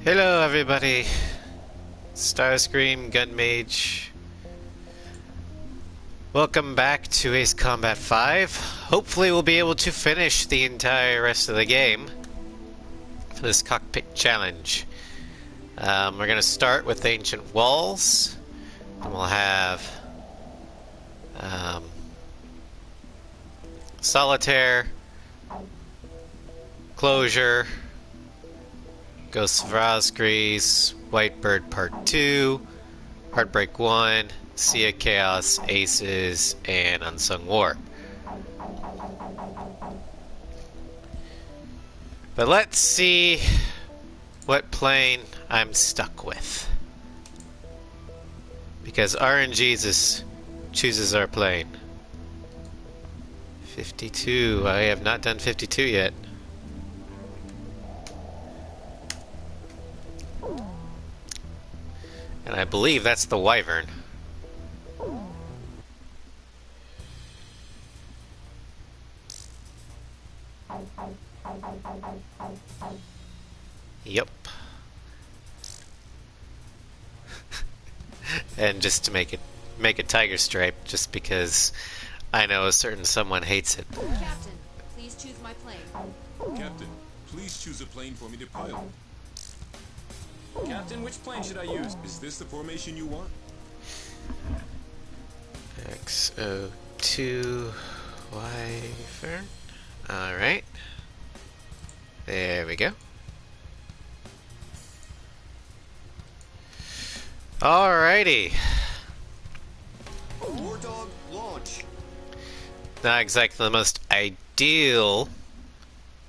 Hello everybody, Starscream, Gun Mage. Welcome back to Ace Combat 5. Hopefully we'll be able to finish the entire rest of the game for this Cockpit challenge. We're going to start with Ancient Walls, and we'll have Solitaire, Closure, Ghost of Rosgrease, Whitebird Part 2, Heartbreak 1, Sea of Chaos, Aces, and Unsung War. But let's see what plane I'm stuck with. Because RNG chooses our plane. 52. I have not done 52 yet. And I believe that's the Wyvern. Yep. And just to make a tiger stripe, just because I know a certain someone hates it. Captain, please choose my plane. Captain, please choose a plane for me to pilot. Captain, which plane should I use? Is this the formation you want? XO2 Wyvern. Alright. There we go. Alrighty. War Dog, launch. Not exactly the most ideal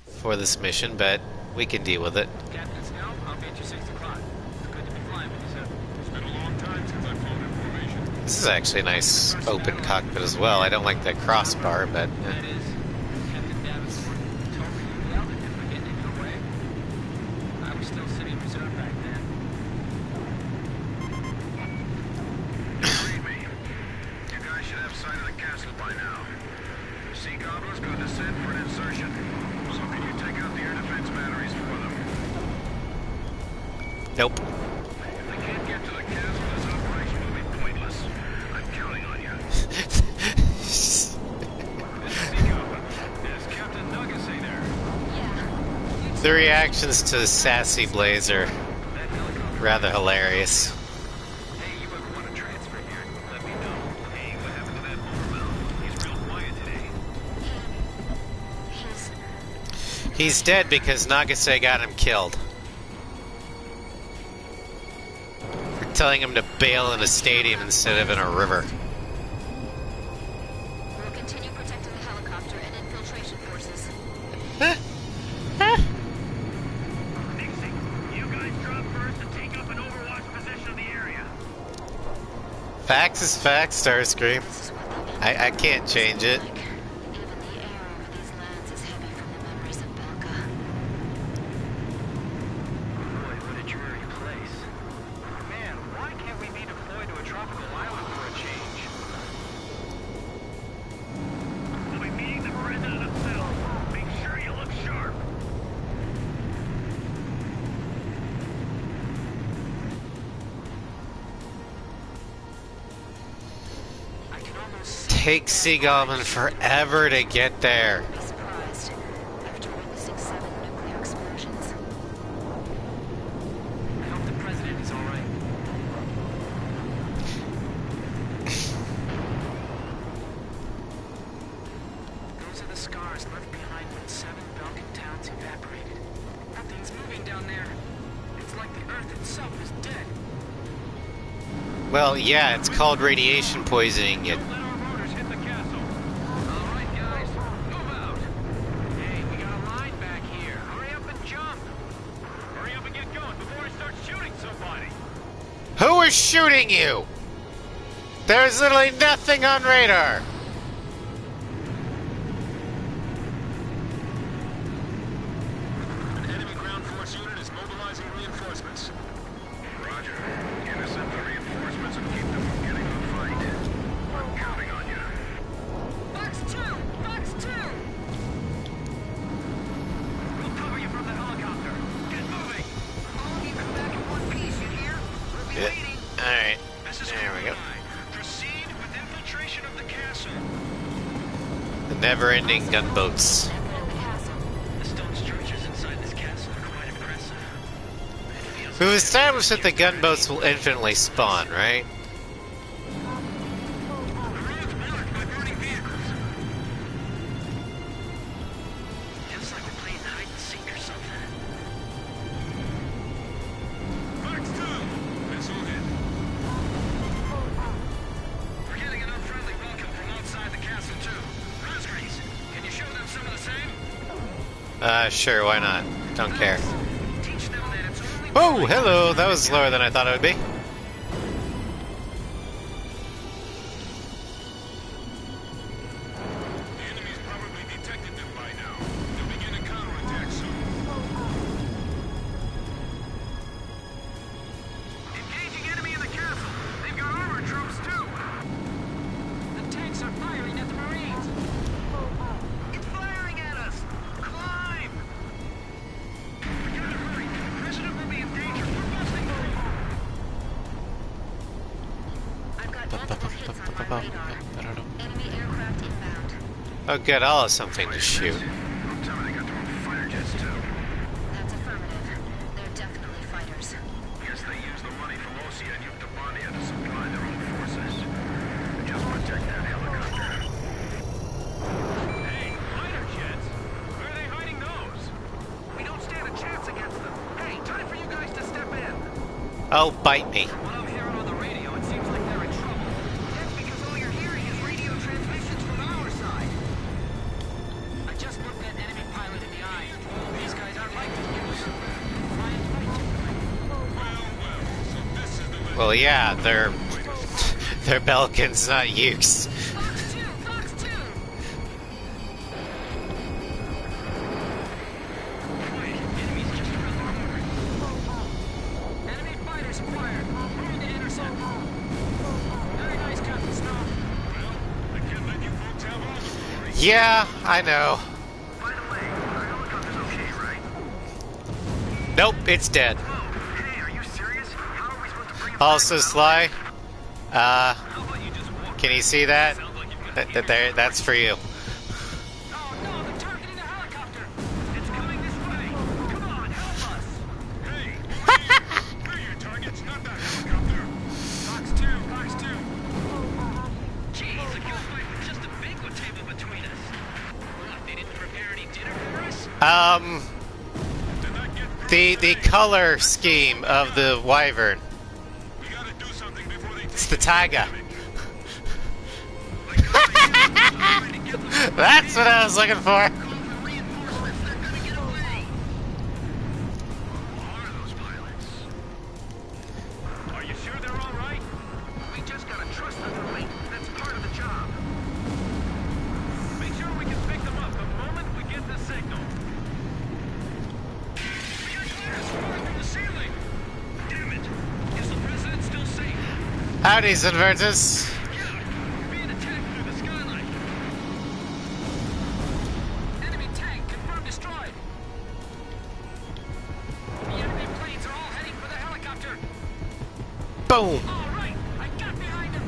for this mission, but we can deal with it. Captain Snow, I'll be at your 6 o'clock. It's good to be flying with you, sir. It's been a long time since I've flown in formation. This is actually a nice open cockpit as well. I don't like the crossbar, but That is, Captain Davenport told me you yelled at him for getting in your way. I was still sitting in reserve back then. Read me. You guys should have sight of the castle by now. The Sea Goblins going to send for an insertion. So can you take out the air defense batteries for them? nope. If they can't get to the castle, this operation will be pointless. I'm counting on you. This is Sea Goblin. Is Captain Nugget say there? Yeah. The reactions to Sassy Blaze are That helicopter. rather hilarious. Hey, you ever want to transfer here? Let me know. Hey, what happened to that overmouth? He's real quiet today. He's dead because Nagase got him killed. For telling him to bail in a stadium instead of in a river. We'll continue protecting the helicopter and infiltration forces. Dixie, you guys drop first and take up an overwatch position of the area. Facts is facts, Starscream. This is what the I can't change it. like. Even the air over these lands is heavy from the memories of Belka. Boy, what a dreary place. Man, why can't we be deployed to a tropical island for a change? We'll be meeting the president himself. Make sure you look sharp. I can almost Takes Sea Goblin forever to get there. Be surprised after witnessing 7 nuclear explosions. I hope the president is all right. Those are the scars left behind when 7 Balkan towns evaporated. Nothing's moving down there. It's like the earth itself is dead. Well, yeah, it's called radiation poisoning. Let our motors hit the castle. All right, guys, move out. Hey, we got a line back here. Hurry up and jump. Hurry up and get going before I start shooting somebody. Who is shooting you? There's literally nothing on radar. An enemy ground force unit is mobilizing reinforcements. Roger. Intercept the reinforcements and keep them from getting in the fight. I'm counting on you. Box 2! Box 2! We'll cover you from the helicopter. Get moving. All of you never-ending gunboats. The stone structures inside this castle are quite impressive. It feels We've established that the gunboats will infinitely spawn, right? roads blocked by burning vehicles. Feels like we're playing hide and seek or something. Max 2! Missile hit. We're getting an unfriendly welcome from outside the castle too. Rosgreaves, can you show them some of the same? Sure, why not? Don't care. Teach them that it's only Oh, hello! That was slower than I thought it would be. The enemy's probably detected them by now. They'll begin a counterattack soon. engaging enemy in the castle. They've got armored troops too. The tanks are firing at the Marines. It's firing at us. Climb. We gotta hurry. The president will be in danger. We're busting through. I've got tentative hits on my radar. I don't know. Enemy aircraft inbound. Oh, good. I'll have something to shoot. Don't tell me they got their own fighter jets too. That's affirmative. They're definitely fighters. Guess they use the money from Osia and Yuktabania to supply their own forces. Just protect that helicopter. Hey, fighter jets? Where are they hiding those? We don't stand a chance against them. Hey, time for you guys to step in. Oh, bite me. What I'm hearing on the radio, it seems like they're in trouble. That's because all you're hearing is radio transmissions from our side. I just looked that enemy pilot in the eye. These guys aren't like to use fly and fight. So this is the Well, yeah, they're Belkins, not Ukes. Fox 2! Fox 2! Quiet, enemies just around the corner. Enemy fighters acquired. Moving to intercept. Very nice, Captain Snow. I can't let you folks have all the glory. Yeah, I know. By the way, our helicopter's okay, right? Nope, it's dead. Whoa, hey, are you serious? How are we supposed to bring it Also, back? Sly, How about you just walk? can you see that? Sounds like you've got That's for you. Oh no, they're targeting the helicopter. It's coming this way. Come on, help us. Hey, we're your targets, not that helicopter. Fox 2, Fox 2. Jeez, a gunfight with just a banquet table between us. What, they didn't prepare any dinner for us? Did not get through. The color scheme of the wyvern. We gotta do something before they It's take the taiga. Like, trying to get them That's what I was looking for. call for reinforcements. They're gonna get away. Who are those pilots? Are you sure they're all right? We just gotta trust them, White. That's part of the job. Make sure we can pick them up the moment we get the signal. We got clearance falling from the ceiling. Damn it. Is the president still safe? Howdy's, inverters. We're being attacked through the skylight. Enemy tank confirmed destroyed. The enemy planes are all heading for the helicopter. Boom. All right, I got behind them.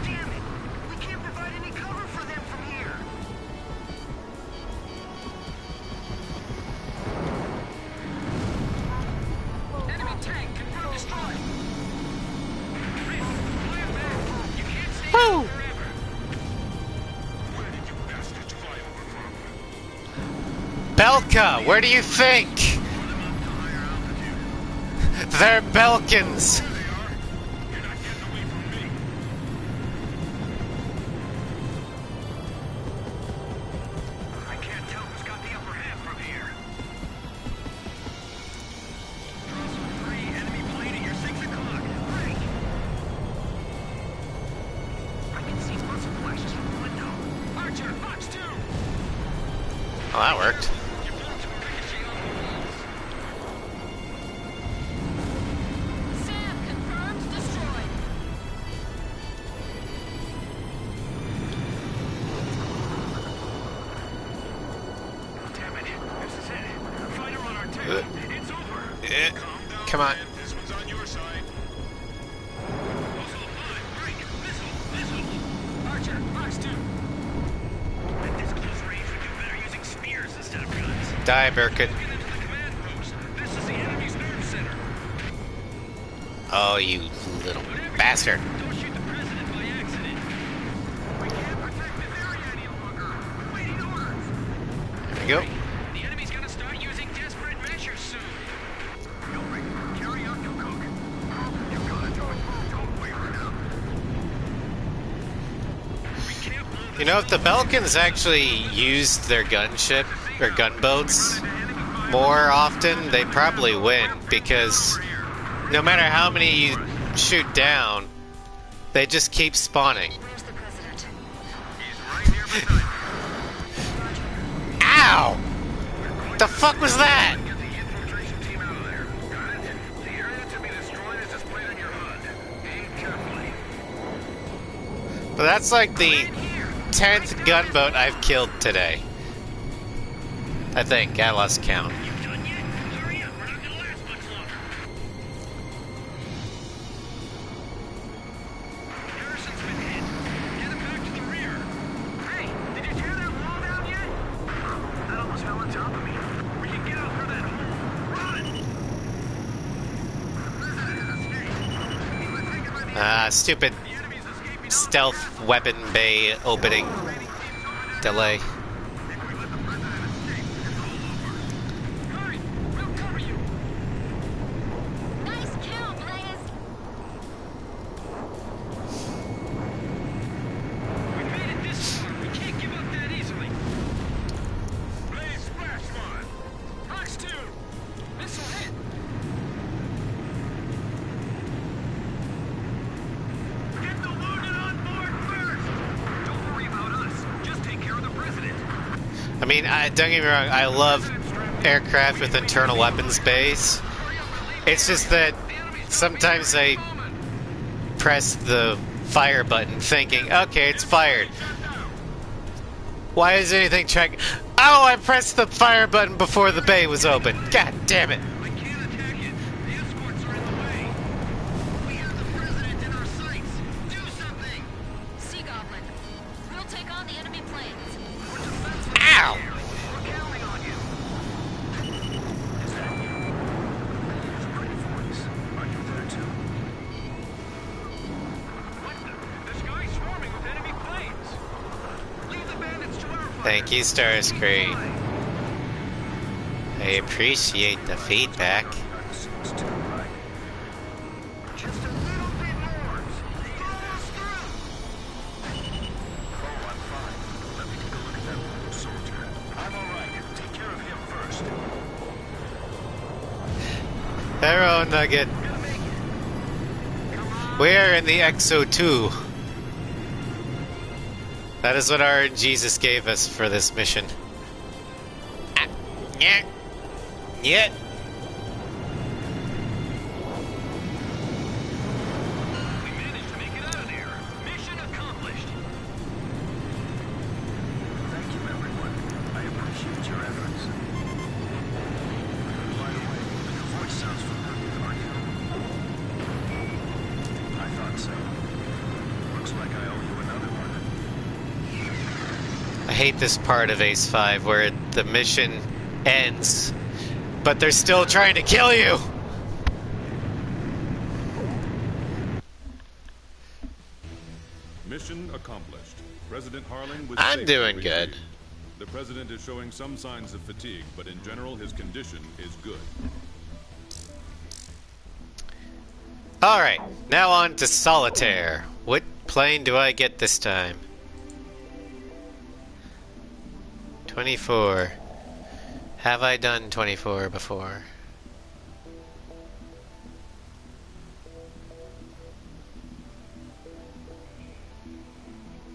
Damn it! We can't provide any cover for them from here. Enemy tank confirmed destroyed. Rick, fire back. You can't stay Woo. down forever. Where did you bastards fly over from? Belka, where do you think? They're Belkins. There they are. You're not getting away from me. I can't tell who's got the upper hand from here. Crosswind 3, enemy plane at your 6 o'clock. Right. I can see muzzle flashes from the window. Archer, Fox 2. Well, that worked. Your bullets will ricochet off the walls. Sam confirmed destroyed. Damn it. This is it. Fighter on our tail. It's over. Calm down, Come on. man. This one's on your side. Archer, Fox 2. Die, Birkin. This is the enemy's nerve center. Oh, you little bastard. Don't shoot the president by accident. We can't protect this area any longer. Waiting orders. There we go. The enemy's gonna start using desperate measures soon. Gilbert, carry out your cook. You gotta do it. Don't waver now. We can't blow You know, if the Belkans actually used their gunship or gunboats more often, they probably win, because no matter how many you shoot down, they just keep spawning. Where's the president? He's right here beside me. Ow! The fuck was that? Get the infiltration team out of there. Got it? The area to be destroyed is displayed on your HUD. Aim carefully. But that's like the 10th gunboat I've killed today. I think. I lost count. You done yet? Hurry up. We're not gonna last much longer. Harrison's been hit. Get him back to the rear. Hey, did you tear that wall down yet? That almost fell on top of me. We can get out through that hole. Run! Stupid The enemy's escaping. stealth weapon bay opening delay. Hurry! We'll cover you. Nice kill, Blaze! We made it this far. We can't give up that easily. Blaze splash one. Fox 2. Missile hit. Get the wounded on board first. Don't worry about us. Just take care of the president. I mean, don't get me wrong, I love aircraft with internal weapons bays. It's just that sometimes I press the fire button thinking, okay, it's fired. Why is anything check? Oh, I pressed the fire button before the bay was open. God damn it. I can't attack it. The escorts are in the way. We have the president in our sights. Do something. Sea Goblin. We'll take on the enemy planes. Ow! We're counting on you. Is that you? It's a pretty voice. Are you there too? What the? The sky's swarming with enemy planes. Leave the bandits to our fire. Thank you, Starscream. I appreciate the feedback. Seems too right. Just a little bit more. Follow us through. Oh, I'm fine. Let me take a look at that wounded soldier. I'm all right. Take care of him first. Arrow Nugget. We are in the Exo 2. That is what our Jesus gave us for this mission. Ah, yeah. Yeah. We managed to make it out of there. Mission accomplished. Thank you, everyone. I appreciate your efforts. By the way, your voice sounds familiar, are you? I thought so. Looks like I owe you another one. I hate this part of Ace 5 where the mission ends, but they're still trying to kill you! Mission accomplished. President Harlan was I'm safely doing good. retrieved. The president is showing some signs of fatigue, but in general his condition is good. Alright, now on to Solitaire. What plane do I get this time? 24. Have I done 24 before?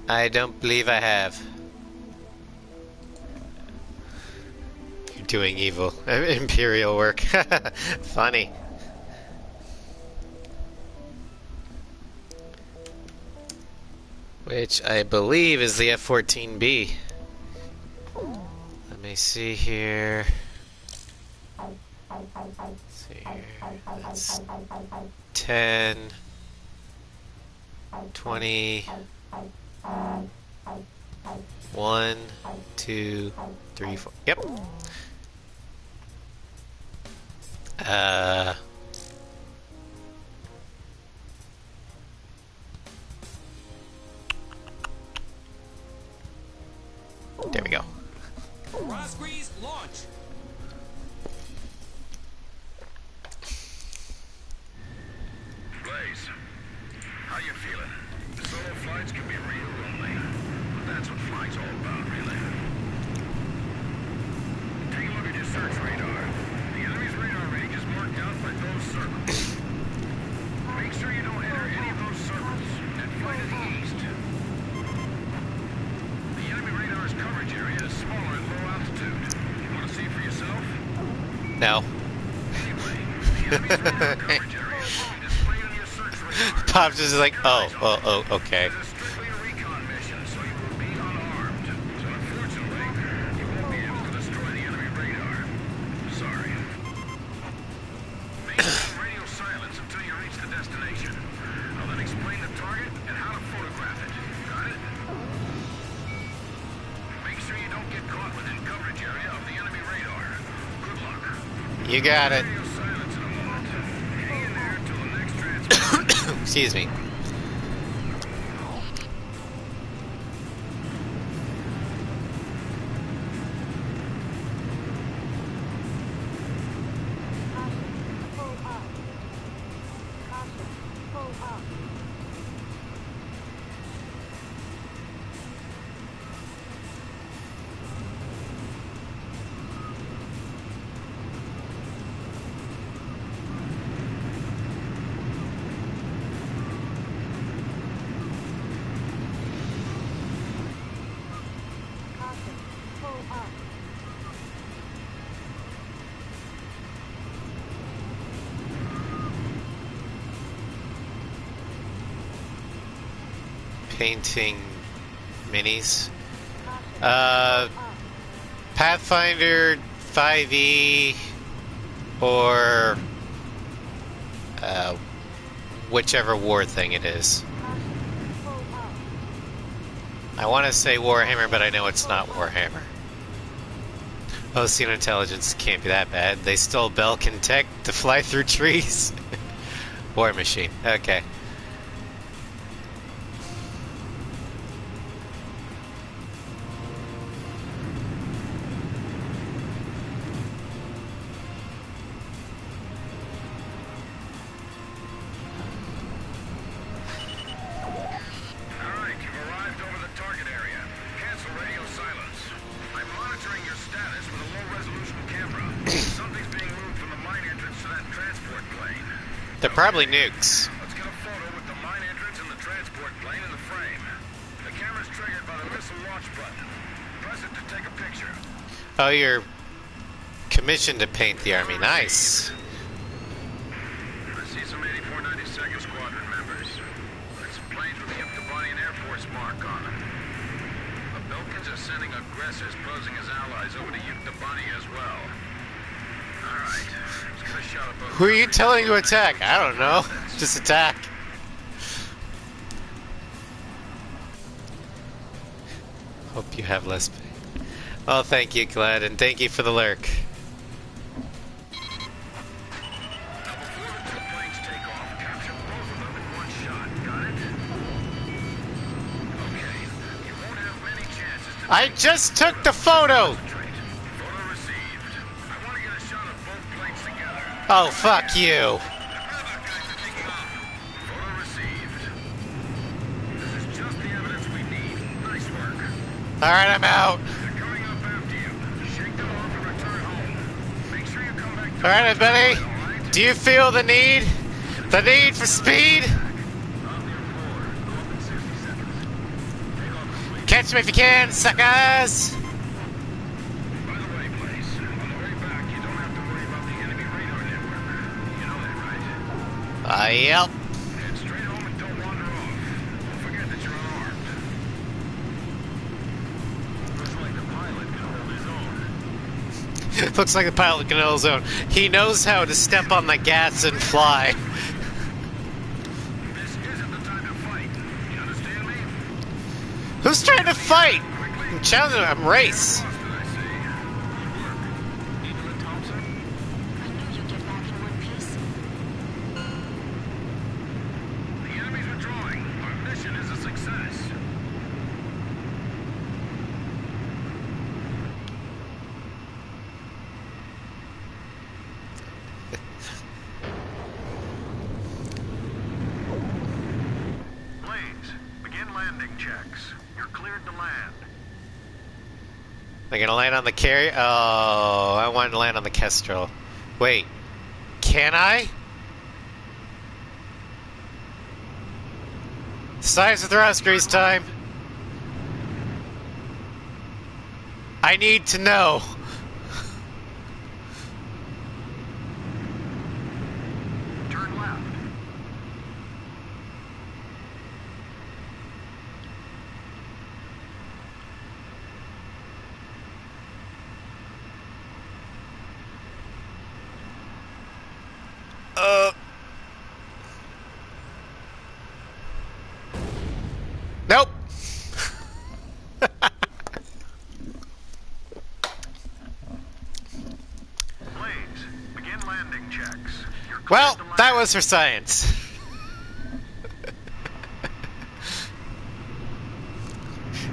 I don't believe I have. You're doing evil. Imperial work. Funny. Which I believe is the F-14B. Let me see here. Let's see here. That's 10, 20, 1, 2, 3, 4. Yep. Uh... There we go. Rosgrease, launch. Blaze, how you feeling? The solo flights can be real lonely, but that's what flying's all about, really. Take a look at your search radar. The enemy's radar range is marked out by those circles. Make sure you don't enter any of those circles and fly to the east. The enemy radar's coverage area is smaller at low altitude. You want to see for yourself? No. Anyway, the enemy's radar coverage area is displayed on your search radar. Pops is like, oh, okay. This is strictly a recon mission, so you will be unarmed. So unfortunately, you won't be able to destroy the enemy radar. Sorry. Maintain radio silence until you reach the destination. I'll then explain the target and how to photograph it. Got it? Make sure you don't get caught within coverage area of the enemy radar. Good luck. You got it. Radio silence in a moment. Hang in there until the next transfer. Excuse me. Painting minis. Pathfinder 5e or whichever war thing it is. I want to say Warhammer, but I know it's not Warhammer. Ocean intelligence can't be that bad. They stole Belkin tech to fly through trees. War machine. Okay. Alright, you've arrived over the target area. Cancel radio silence. I'm monitoring your status with a low-resolution camera. Something's being moved from the mine entrance to that transport plane. They're probably nukes. Let's get a photo with the mine entrance and the transport plane in the frame. The camera's triggered by the missile launch button. Press it to take a picture. Oh, you're commissioned to paint the army. Nice. I see some 8492nd Squadron members. And some planes with the Yptobanian Air Force mark on them. The Belkins are sending aggressors posing as allies over to Yptobania as well. Alright, let's get a shot of both. Who are you telling to attack? I don't know. Just attack. Hope you have less pain. Well, thank you, Glad, and thank you for the lurk. Now, before the two planes take off, capture both of them in one shot. Got it? Okay, you won't have many chances to I just took the photo! concentrate. Photo received. I want to get a shot of both planes together. Oh, fuck you. Photo received. This is just the evidence we need. Nice work. Alright, I'm out. They're coming up after you. Shake them off and return home. Make sure you come back to Alright, the Benny. all right? Do you feel the need? The need for speed? Catch me if you can, suckers! By the way, Blaze, on the way back, you don't have to worry about the enemy radar network. You know that, right? Yep. Head straight home and don't wander off. Don't forget that you're unarmed. Looks like the pilot can hold his own. Looks like the pilot can hold his own. He knows how to step on the gas and fly. This isn't the time to fight. You understand me? Who's trying to fight? I'm challenging him. Race. Lost, did I say? Good work. Needle and Thompson? I knew you'd get back in checks. You're cleared to land. Am I gonna land on the carrier? Oh, I wanted to land on the Kestrel. Wait, can I? Science of thrusters time. I need to know. Turn left. Nope. Blaze, begin landing checks. You're cleared Well, to land. that was for science.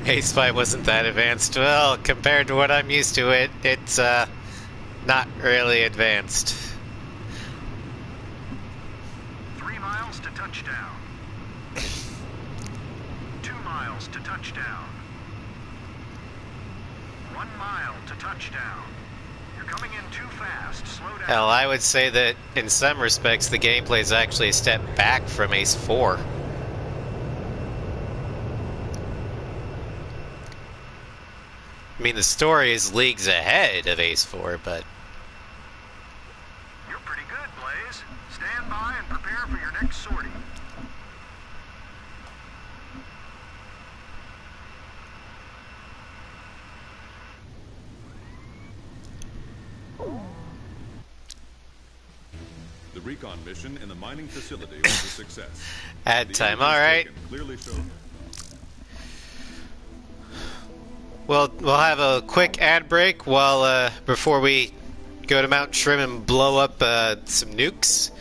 Ace fight wasn't that advanced. Well, compared to what I'm used to, it's not really advanced. 3 miles to touchdown. 2 miles to touchdown. 1 mile to touchdown. You're coming in too fast. Slow down. Hell, I would say that in some respects the gameplay is actually a step back from Ace 4. I mean, the story is leagues ahead of Ace 4, but You're pretty good, Blaze. Stand by and prepare for your next sortie. The recon mission in the mining facility was a success. ad The time. images All right. taken clearly showed. Well, we'll have a quick ad break while before we go to Mount Shrim and blow up some nukes.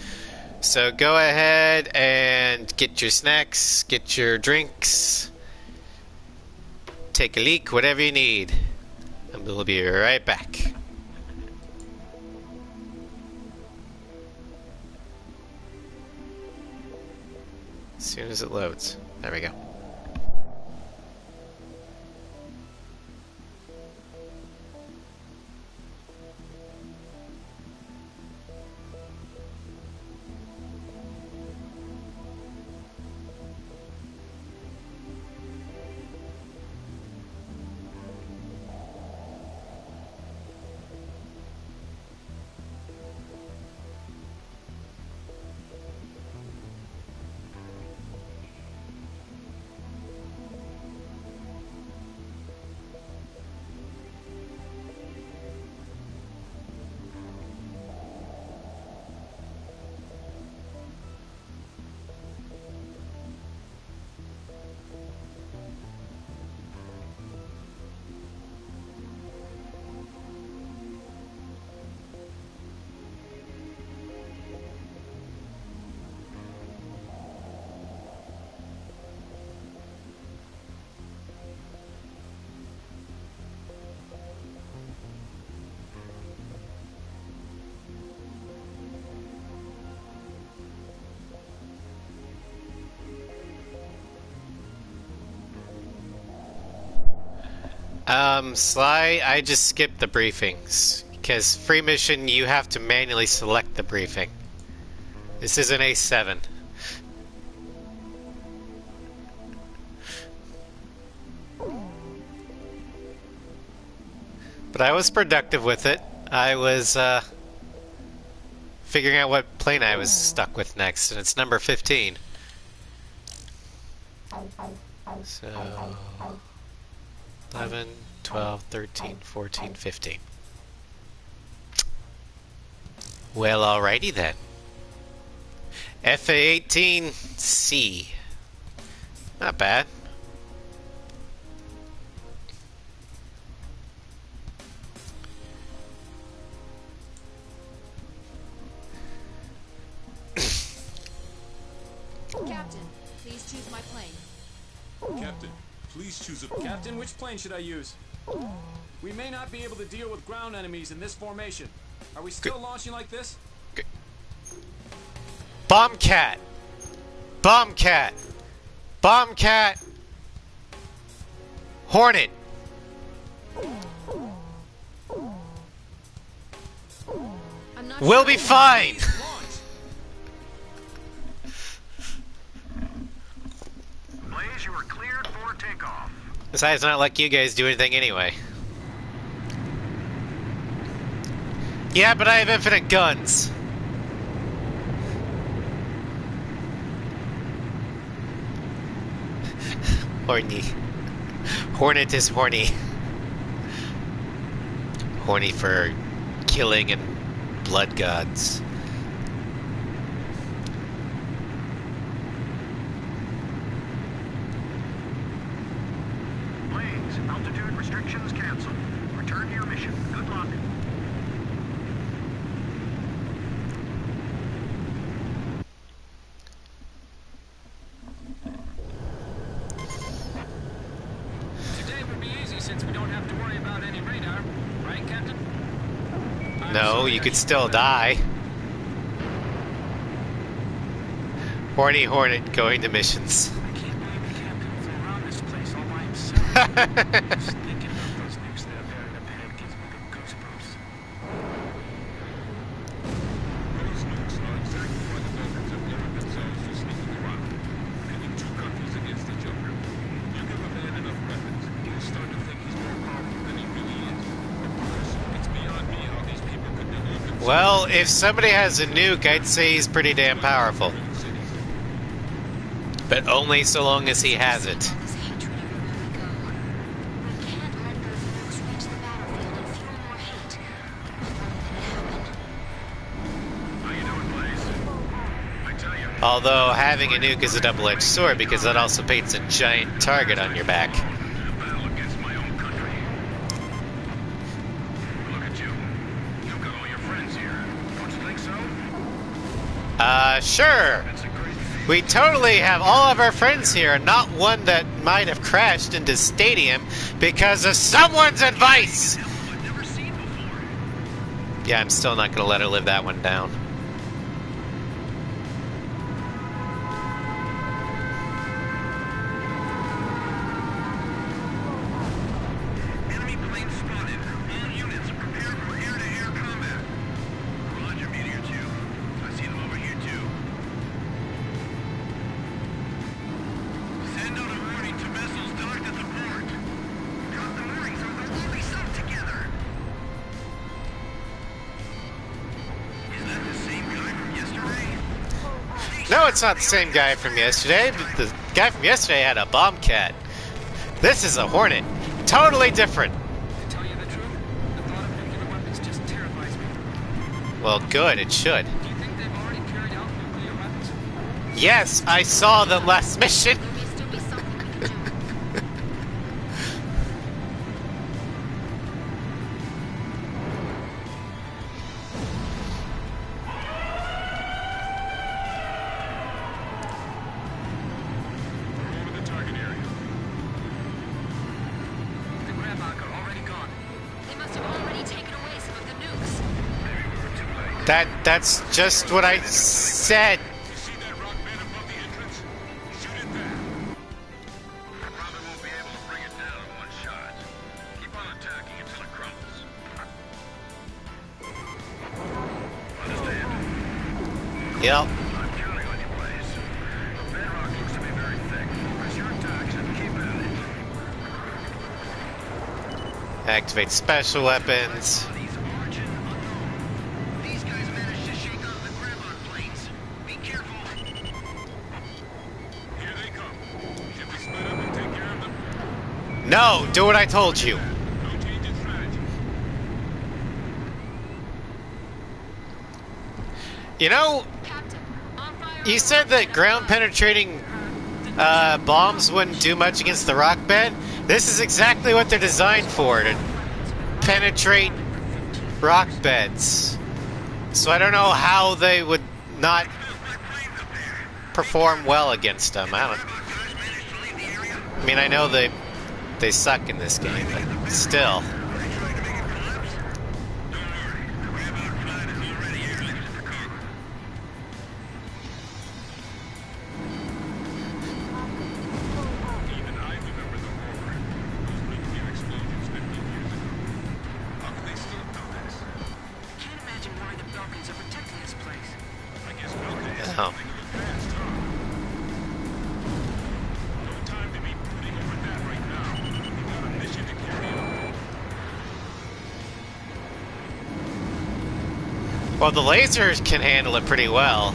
So go ahead and get your snacks, get your drinks, take a leak, whatever you need. And we'll be right back. As soon as it loads. There we go. Sly, I just skipped the briefings. Because free mission, you have to manually select the briefing. This is an A7. But I was productive with it. I was, figuring out what plane I was stuck with next, and it's number 15. So... 11, 12, 13, 14, 15. Well, alrighty then. FA-18C. Not bad. Captain, please choose my plane. Captain, please choose a... Captain, which plane should I use? We may not be able to deal with ground enemies in this formation. Are we still launching like this? Bombcat! Bombcat! Bombcat! Hornet! I'm not We'll sure. be fine! Blaze, you are cleared for takeoff. Besides, not like you guys do anything anyway. Yeah, but I have infinite guns. Horny. Hornet is horny. Horny for killing and blood gods. Blaze, altitude restrictions canceled. Return to your mission. Good luck. Today would be easy since we don't have to worry about any radar. Right, Captain? I'm No, sorry you I could should still do that. die. Horny Hornet going to missions. I can't believe the captain flew around this place all by himself. Just thinking about those nukes that are buried up ahead gives me the goosebumps. Those nukes are exactly why the Vulcans have lowered themselves to sneaking around, pitting two countries against each other. You give a man enough weapons, he'll start to think he's more powerful than he really is. Of course, it's beyond me how these people could delude themselves. Well, if somebody has a nuke, I'd say he's pretty damn powerful. But only so long as he has it. This hatred everywhere we go. We can't let those nukes reach the battlefield and fuel more hate. Nothing can happen. How you doing, Blaze? I tell you. Although having a nuke is a double-edged sword because that also paints a giant target on your back. In a battle against my own country. Look at you. You've got all your friends here. Don't you think so? Sure. It's a great feat. We totally have all of our friends here, not one that might have crashed into stadium because of someone's advice! I've never seen before. Yeah, I'm still not gonna let her live that one down. Enemy plane spotted. All units prepare for air-to-air combat. Roger, Meteor 2. I see them over here, too. Send out a warning to vessels docked at the port. Drop the moorings or they'll all be sunk together. Is that the same guy from yesterday? No, it's not the same guy from yesterday. But the guy from yesterday had a bomb cat. This is a Hornet. Totally different. To tell you the truth, the thought of nuclear weapons just terrifies me. Well, good, it should. Do you think they've already carried out nuclear weapons? Yes, I saw the last mission. There may still be something we can do. We're over the target area. The Grabach are already gone. They must have already taken away some of the nukes. That's just what I said. You see that rock bed above the entrance? Shoot it there. I probably won't be able to bring it down in one shot. Keep on attacking until it crumbles. Understand? Yep. I'm counting on you, Blaze. The bedrock looks to be very thick. Press your attacks and keep at it. Activate special weapons. Bodies origin unknown. These guys managed to shake off the Grabon planes. Be careful. Here they come. Should we split up and take care of them? No, do what I told you. No change in strategy. You know, Captain, on fire. you said that ground penetrating bombs wouldn't do much against the rock bed. This is exactly what they're designed for, to penetrate rock beds. So I don't know how they would not perform well against them. I mean, I know they suck in this game, but still. Even I remember the horror. Those Americans are protecting this place. I guess Belkin is Oh. something of the past, huh? No time to be putting over that right now. We've got a mission to carry out. Well, the lasers can handle it pretty well.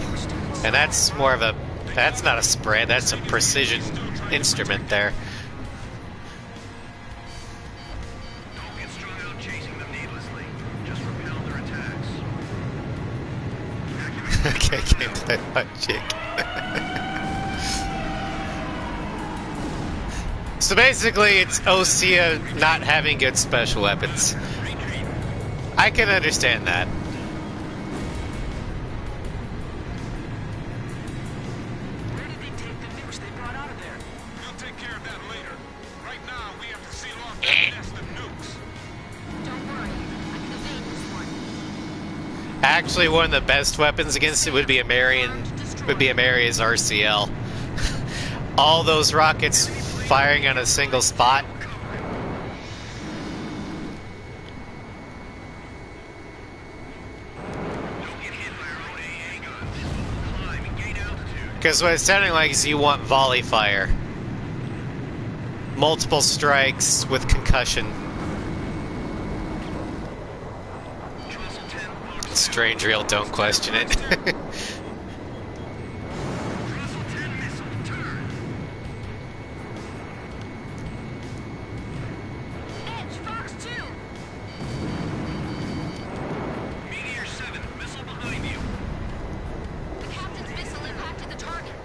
And that's more of a... That's not a spread, that's a precision instrument there. Don't get strung out chasing them needlessly. Just repel their attacks. Okay, gameplay logic. So basically, it's Osea not having good special weapons. I can understand that. Where did they take the nukes they brought out of there? We'll take care of that later. Right now, we have to seal off that nest of nukes. Don't worry. I can evade this one. Actually, one of the best weapons against it would be Amaria's RCL. All those rockets firing on a single spot. Don't get hit by our own AA guns. Climb and gain altitude. Because what it's sounding like is you want volley fire. Multiple strikes with concussion. Throttle 10, Box Strange real, don't question it. Throttle 10 missile. Turn. Edge, Fox 2! Meteor 7, missile behind you. The captain's missile impacted the target.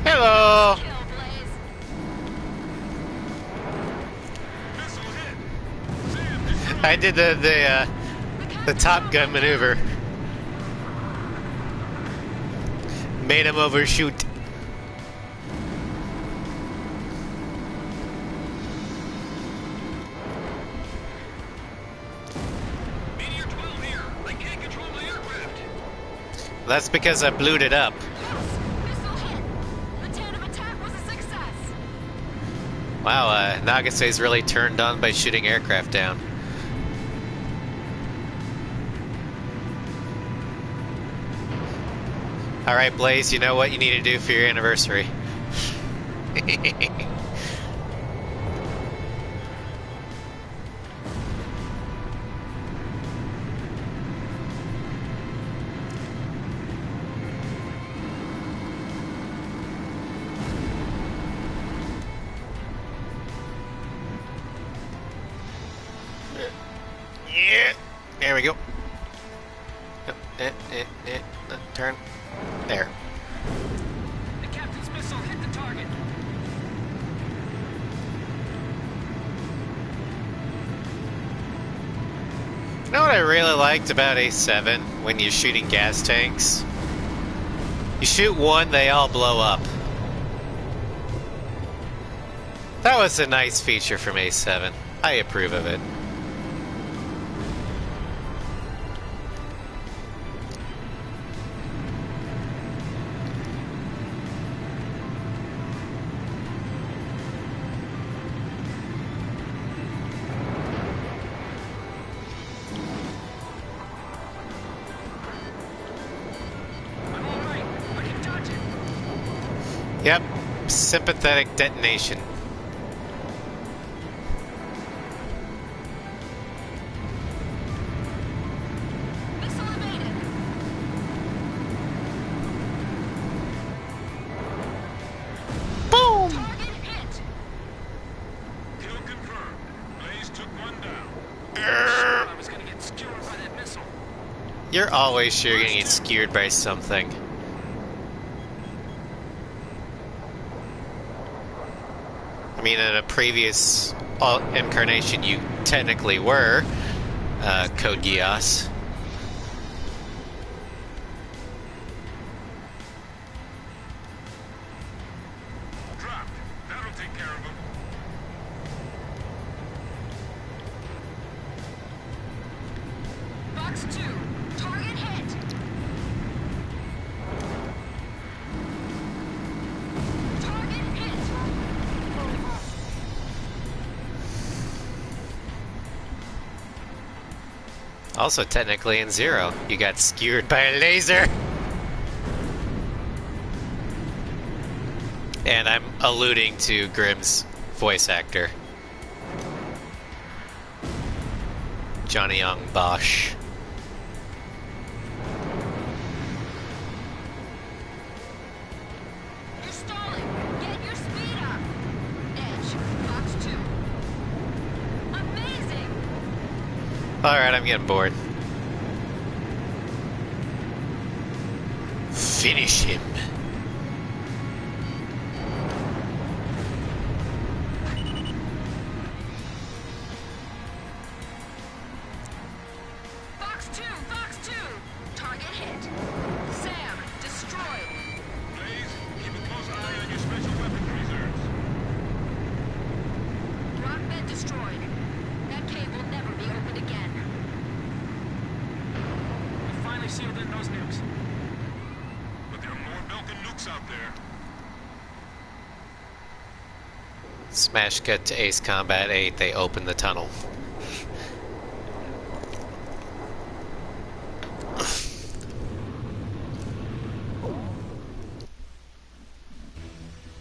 Hello! Kill, Blaze. Missile hit. Sam, destroy. I did the Top Gun maneuver. Made him overshoot. Meteor 12 here. I can't control my aircraft. That's because I blew it up. Yes! Missile hit! The tandem attack was a success! Wow, Nagase's really turned on by shooting aircraft down. Alright, Blaze, you know what you need to do for your anniversary. Yeah, there we go. Turn. There. The captain's missile hit the target. You know what I really liked about A7 when you're shooting gas tanks? You shoot one, they all blow up. That was a nice feature from A7. I approve of it. I'm all right. I can dodge it. Yep, sympathetic detonation. Missile evaded! Boom! Target hit! Kill confirmed. Blaze took one down. I was gonna get skewered by that missile. You're always sure you're gonna get skewered by something. I mean, in a previous incarnation, you technically were Code Geass. Dropped. That'll take care of him. Box 2, target hit! Also technically in Zero, you got skewered by a laser. And I'm alluding to Grimm's voice actor. Johnny Young Bosch. You're stalling. Get your speed up. Edge, Fox 2. Amazing. Alright, I'm getting bored. Finish him. Fox 2, Fox 2. Target hit. Sam, destroyed. Blaze, keep a close eye on your special weapons reserves. Rock bed destroyed. That cave will never be opened again. We finally sealed in those nukes. But there are more Belkin nukes out there. Smash cut to Ace Combat 8, they open the tunnel.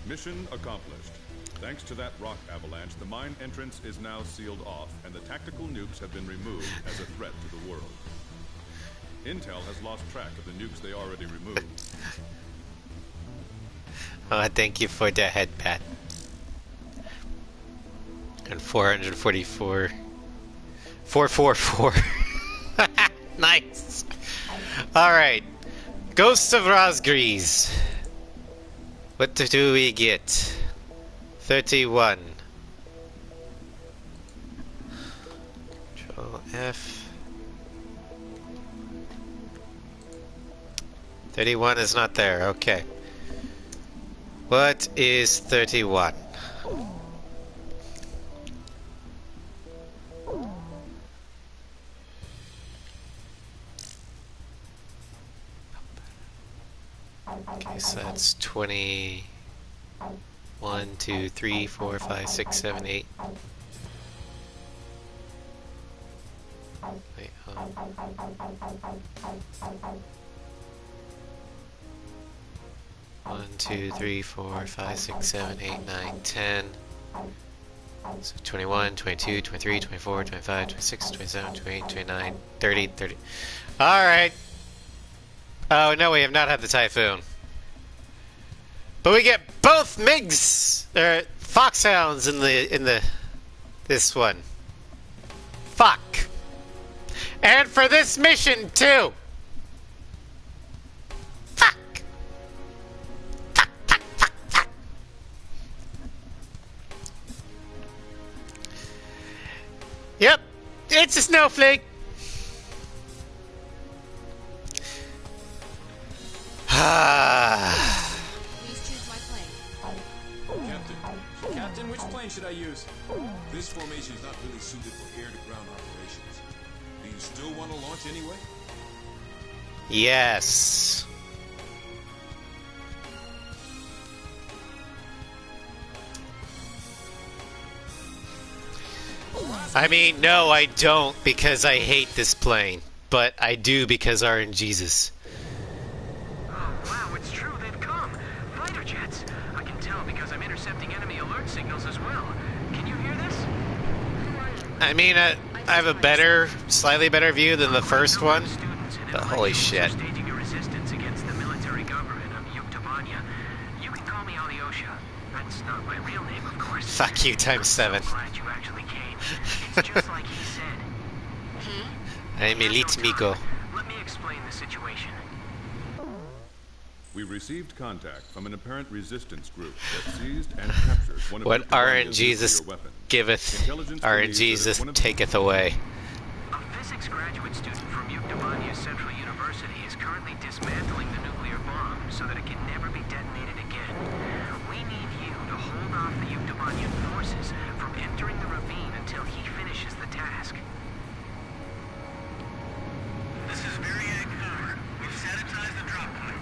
Mission accomplished. Thanks to that rock avalanche, the mine entrance is now sealed off, and the tactical nukes have been removed as a threat to the world. Intel has lost track of the nukes they already removed. Oh, thank you for the head pat. And 444. 444. Nice. Alright. Ghosts of Rosgrees. What do we get? 31. Control F. 31 is not there. Okay. What is 31? Okay, so that's 20. 1, 2, 3, 4, 5, 6, 7, 8. Wait, 1, 2, 3, 4, 5, 6, 7, 8, 9, 10. So 21, 22, 23, 24, 25, 26, 27, 28, 29, 30, 30. Alright. Oh, no, we have not had the Typhoon. But we get both MiGs, or Foxhounds in this one. Fuck. And for this mission too. Fuck. Fuck, fuck, fuck, fuck. Yep, it's a snowflake. Ah. Please choose my plane. Captain, which plane should I use? This formation is not really suited for air-to-ground operations. Do you still want to launch anyway? Yes. I mean, no, I don't because I hate this plane. But I do because RNGesus. Oh, wow, it's true, they've come. Fighter jets. I can tell because I'm intercepting enemy alert signals as well. Can you hear this? I mean, I have a better, slightly better view than the first one. But holy shit. Staging a resistance against the military government of Yuktavania. You can call me Alyosha. That's not my real name, of course. Fuck you times 7. I'm glad you actually came. It's just like he said. He? I'm Elite Miko. Let me explain the situation. We received contact from an apparent resistance group that seized and captured one of What Yuktavania's RNGesus nuclear weapons. giveth, Intelligence believes that RNGesus one of- taketh away. A physics graduate student from Yuktavania Central University is currently dismantling the nuclear bomb so that it can never be detonated again. We need you to hold off the Yuktavanian forces from entering the ravine until he finishes the task. This is Variag 4. We've sanitized the drop point.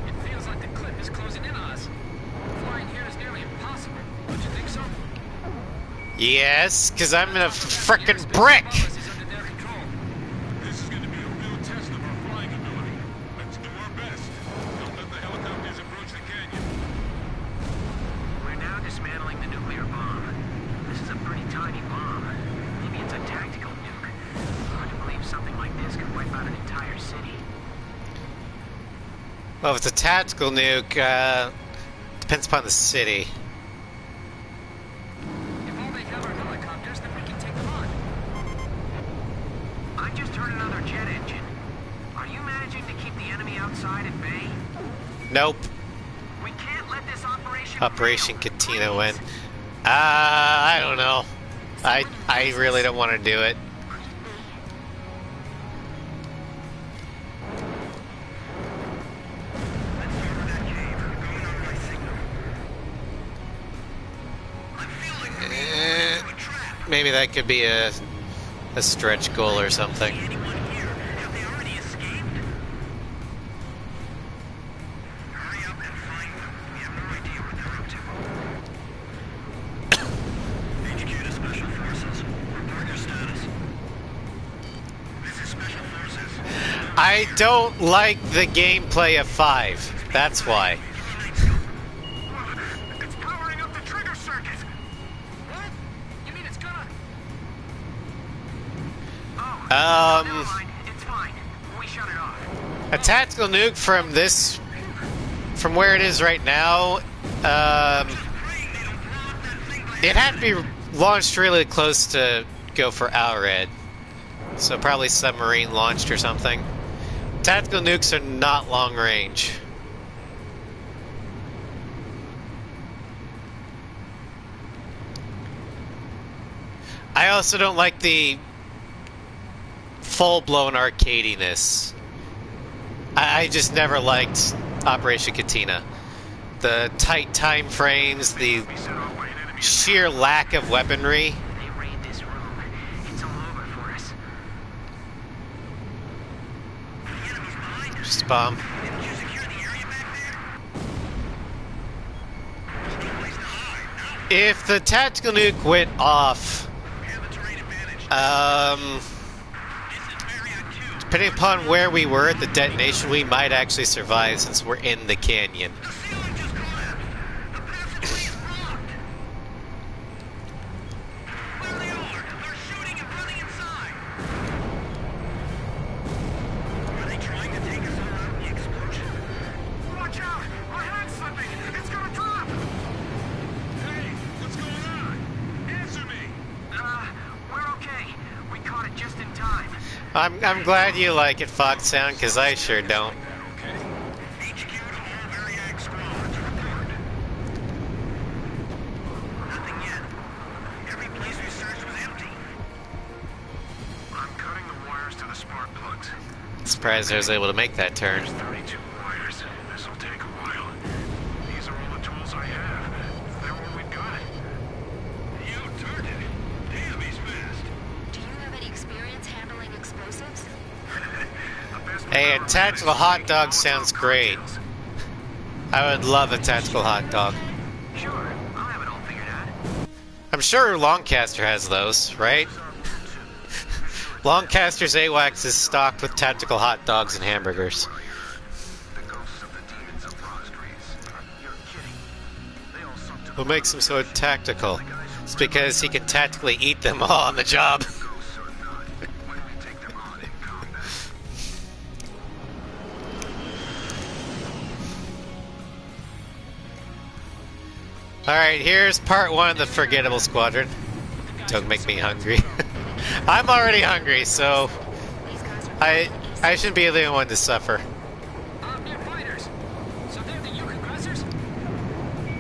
It feels like the cliff is closing in on us. Flying here is nearly impossible. Don't you think so? Yes, because I'm in a frickin' brick. Wallace is under Well, if it's a tactical nuke, depends upon the city. If all they have are helicopters, then we can take them on. I just heard another jet engine. Are you managing to keep the enemy outside at bay? Nope. We can't let this operation Operation fail. Katina win. I don't know. I really don't want to do it. Maybe that could be a stretch goal or something. Anyone here? Have they already escaped? Hurry up and find them. We have no idea what they're up to. HQ to Special Forces. Report your status. This is Special Forces. I don't like the gameplay of 5. That's why. It's powering up the trigger circuit. What? You mean it's gonna... Oh, never mind. It's fine. We shut it off. A tactical nuke from where it is right now, it had to be launched really close to go for Alred. So probably submarine launched or something. Tactical nukes are not long range. I also don't like the full-blown arcadiness. I just never liked Operation Katina. The tight time frames, the sheer lack of weaponry. They raid this room. It's all over for us. The enemy's behind us. Just bomb. Didn't you secure the area back there? No place to hide. No. If the tactical nuke went off, We have the terrain advantage. This is Marriott 2. depending upon where we were at the detonation, we might actually survive since we're in the canyon. The ceiling just collapsed. The passageway is blocked. Clear the alert. They're shooting and running inside. Are they trying to take us all out in the explosion? Watch out! Our hand's slipping. It's gonna drop. Hey, what's going on? Answer me! We're okay. We caught it just in time. I'm glad you like it, Fox Sound, because I sure don't. Okay. HQ to all Variag squads. Report. Nothing yet. Every place we searched was empty. I'm cutting the wires to the spark plugs. Surprised I was able to make that turn. 32 wires. This'll take a while. These are all the tools I have. They're what we've got. You turned it. Damn, he's fast. Do you have any experience handling explosives? Hey, a tactical hot dog sounds great. I would love a tactical hot dog. Sure, I'll have it all figured out. I'm sure Lancaster has those, right? Lancaster's AWACS is stocked with tactical hot dogs and hamburgers. The ghosts of the demons of Rosgreaves. You're kidding. They all sunk to What makes him so tactical? It's because he can tactically eat them all on the job. ghosts or not. When we take them on in combat. Alright, here's part 1 of the Forgettable Squadron. Don't make me hungry. I'm already hungry, so These guys are I shouldn't be the only one to suffer. They're fighters. So they're the Yukon aggressors?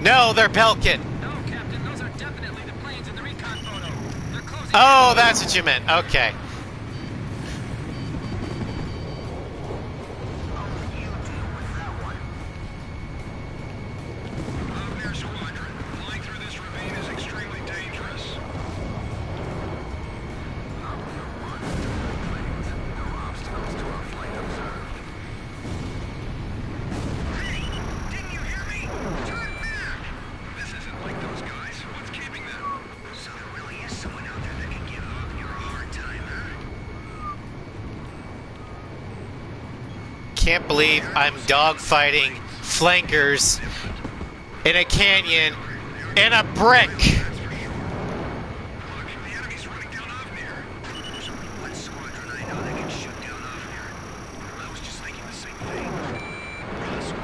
No, they're Pelkin. No, Captain. Those are definitely the planes in the recon photo. They're closing. Oh, that's what you meant. Okay. Mountaineer Squadron, flying through this ravine is extremely dangerous. Didn't you hear me? Turn back! This isn't like those guys. What's keeping them? So there really is someone out there that can give Ognier a hard time, huh? Can't believe I'm dogfighting flankers in a canyon in a brick. Look, the enemy's running down Ognier. There's only one squadron I know that can shoot down Ognier. I was just thinking the same thing. Rosgreaves.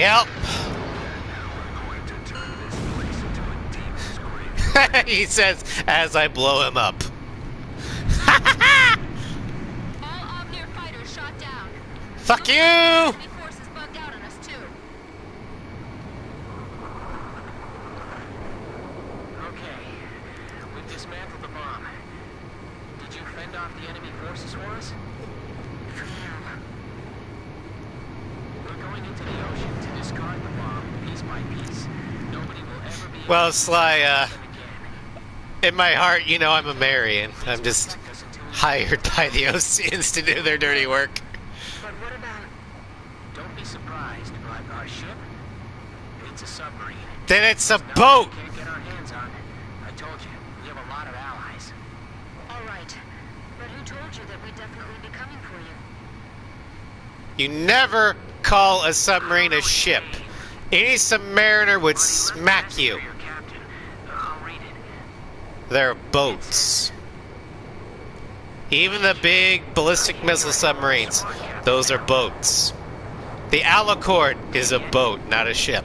Yep. We're going to turn this place into a demon's grave. He says as I blow him up. All Omnir fighters shot down. Fuck you! Enemy forces bugged out on us too. Okay. We've dismantled the bomb. Did you fend off the enemy forces for us? We're going into the ocean to discard the bomb piece by piece. Nobody will ever be able Well, to Sly, again. in my heart, you know I'm a Marion. I'm just hired by the Oceans to do their dirty work. But what about... Don't be surprised, but our ship? It's a submarine. Then it's a Nothing boat! we can't get our hands on. I told you, we have a lot of allies. All right. But who told you that we'd definitely be coming for you? You never call a submarine a ship. Any submariner would smack you. Your captain. I'll read it. They're boats. Even the big ballistic missile submarines, those are boats. The Alicorn is a boat, not a ship.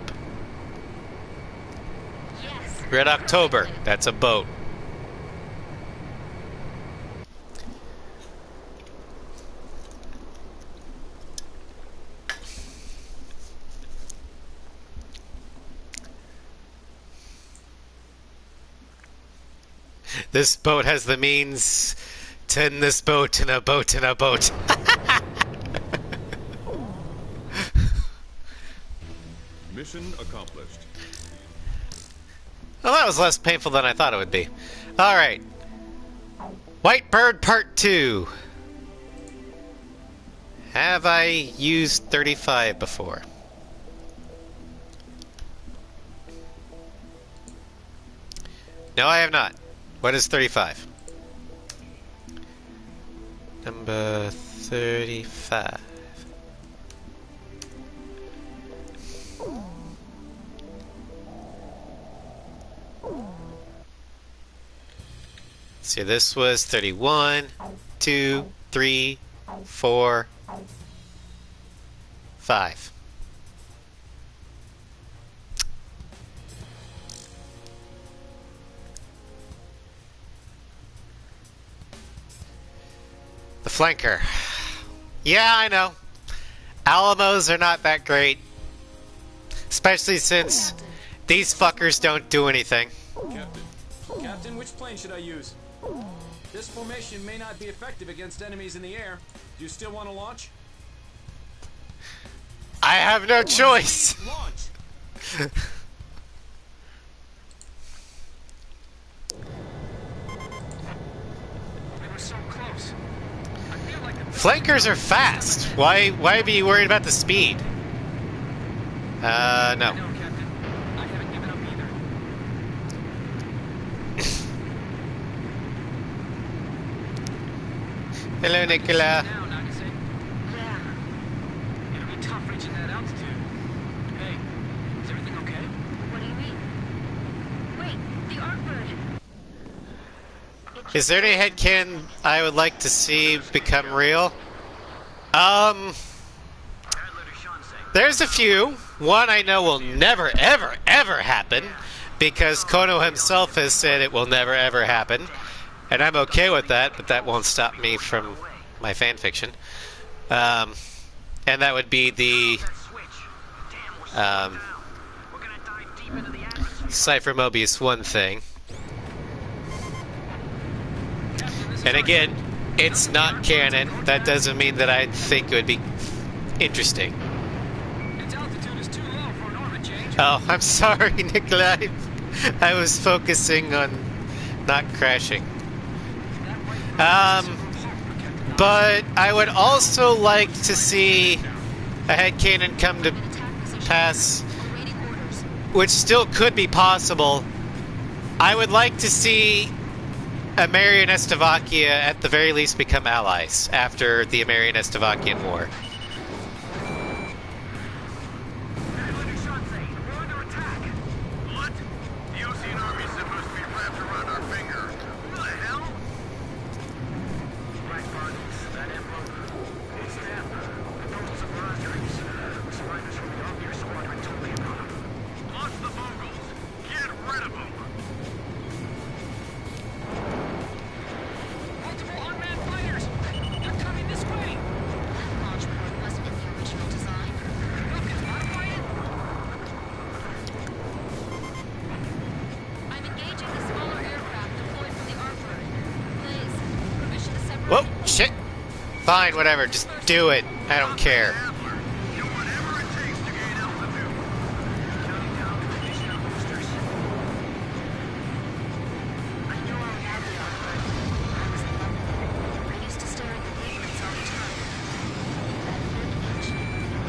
Yes. Red October, that's a boat. This boat has the means to end this boat in a boat in a boat. Mission accomplished. Well, that was less painful than I thought it would be. Alright. White Bird Part 2. Have I used 35 before? No, I have not. What is 35? Number 35. See, this was 31, 2, 3, 4, 5. The flanker. Yeah, I know. Alamos are not that great. Especially since these fuckers don't do anything. Captain. Captain, which plane should I use? This formation may not be effective against enemies in the air. Do you still want to launch? I have no choice. Launch! We were so close. I feel like the Flankers are fast. Why be worried about the speed? No. No, Captain. I haven't given up either. Hello, Nicola. Now, Nagase. Yeah. It'll be tough reaching that altitude. Hey, is everything okay? What do you mean? Wait, the Artbird. Is there any headcanon I would like to see become real? There's a few. One I know will never, ever, ever happen, because Kono himself has said it will never, ever happen. And I'm okay with that, but that won't stop me from my fanfiction. And that would be the Cypher Mobius 1 thing. And again, it's not canon. That doesn't mean that I think it would be interesting. Its altitude is too low for an orbit change. Oh, I'm sorry, Nikolai. I was focusing on not crashing. But I would also like to see a headcanon come to pass, Awaiting orders. which still could be possible. I would like to see Ameria and Estavakia at the very least become allies after the Amerian Estavakian War. What? The Ocean Army's supposed to be wrapped around our finger. Who the hell? Black Bundles, that emblem. It's them. The Nobles of Rosgreaves. Survivors from the Omnir Squadron Fine, whatever. Just do it. I don't care. Adler, do whatever it takes to gain altitude. Counting down conditional boosters. I knew I had the offer. I was in London. I used to stare at the wavelengths all the time. That third dimension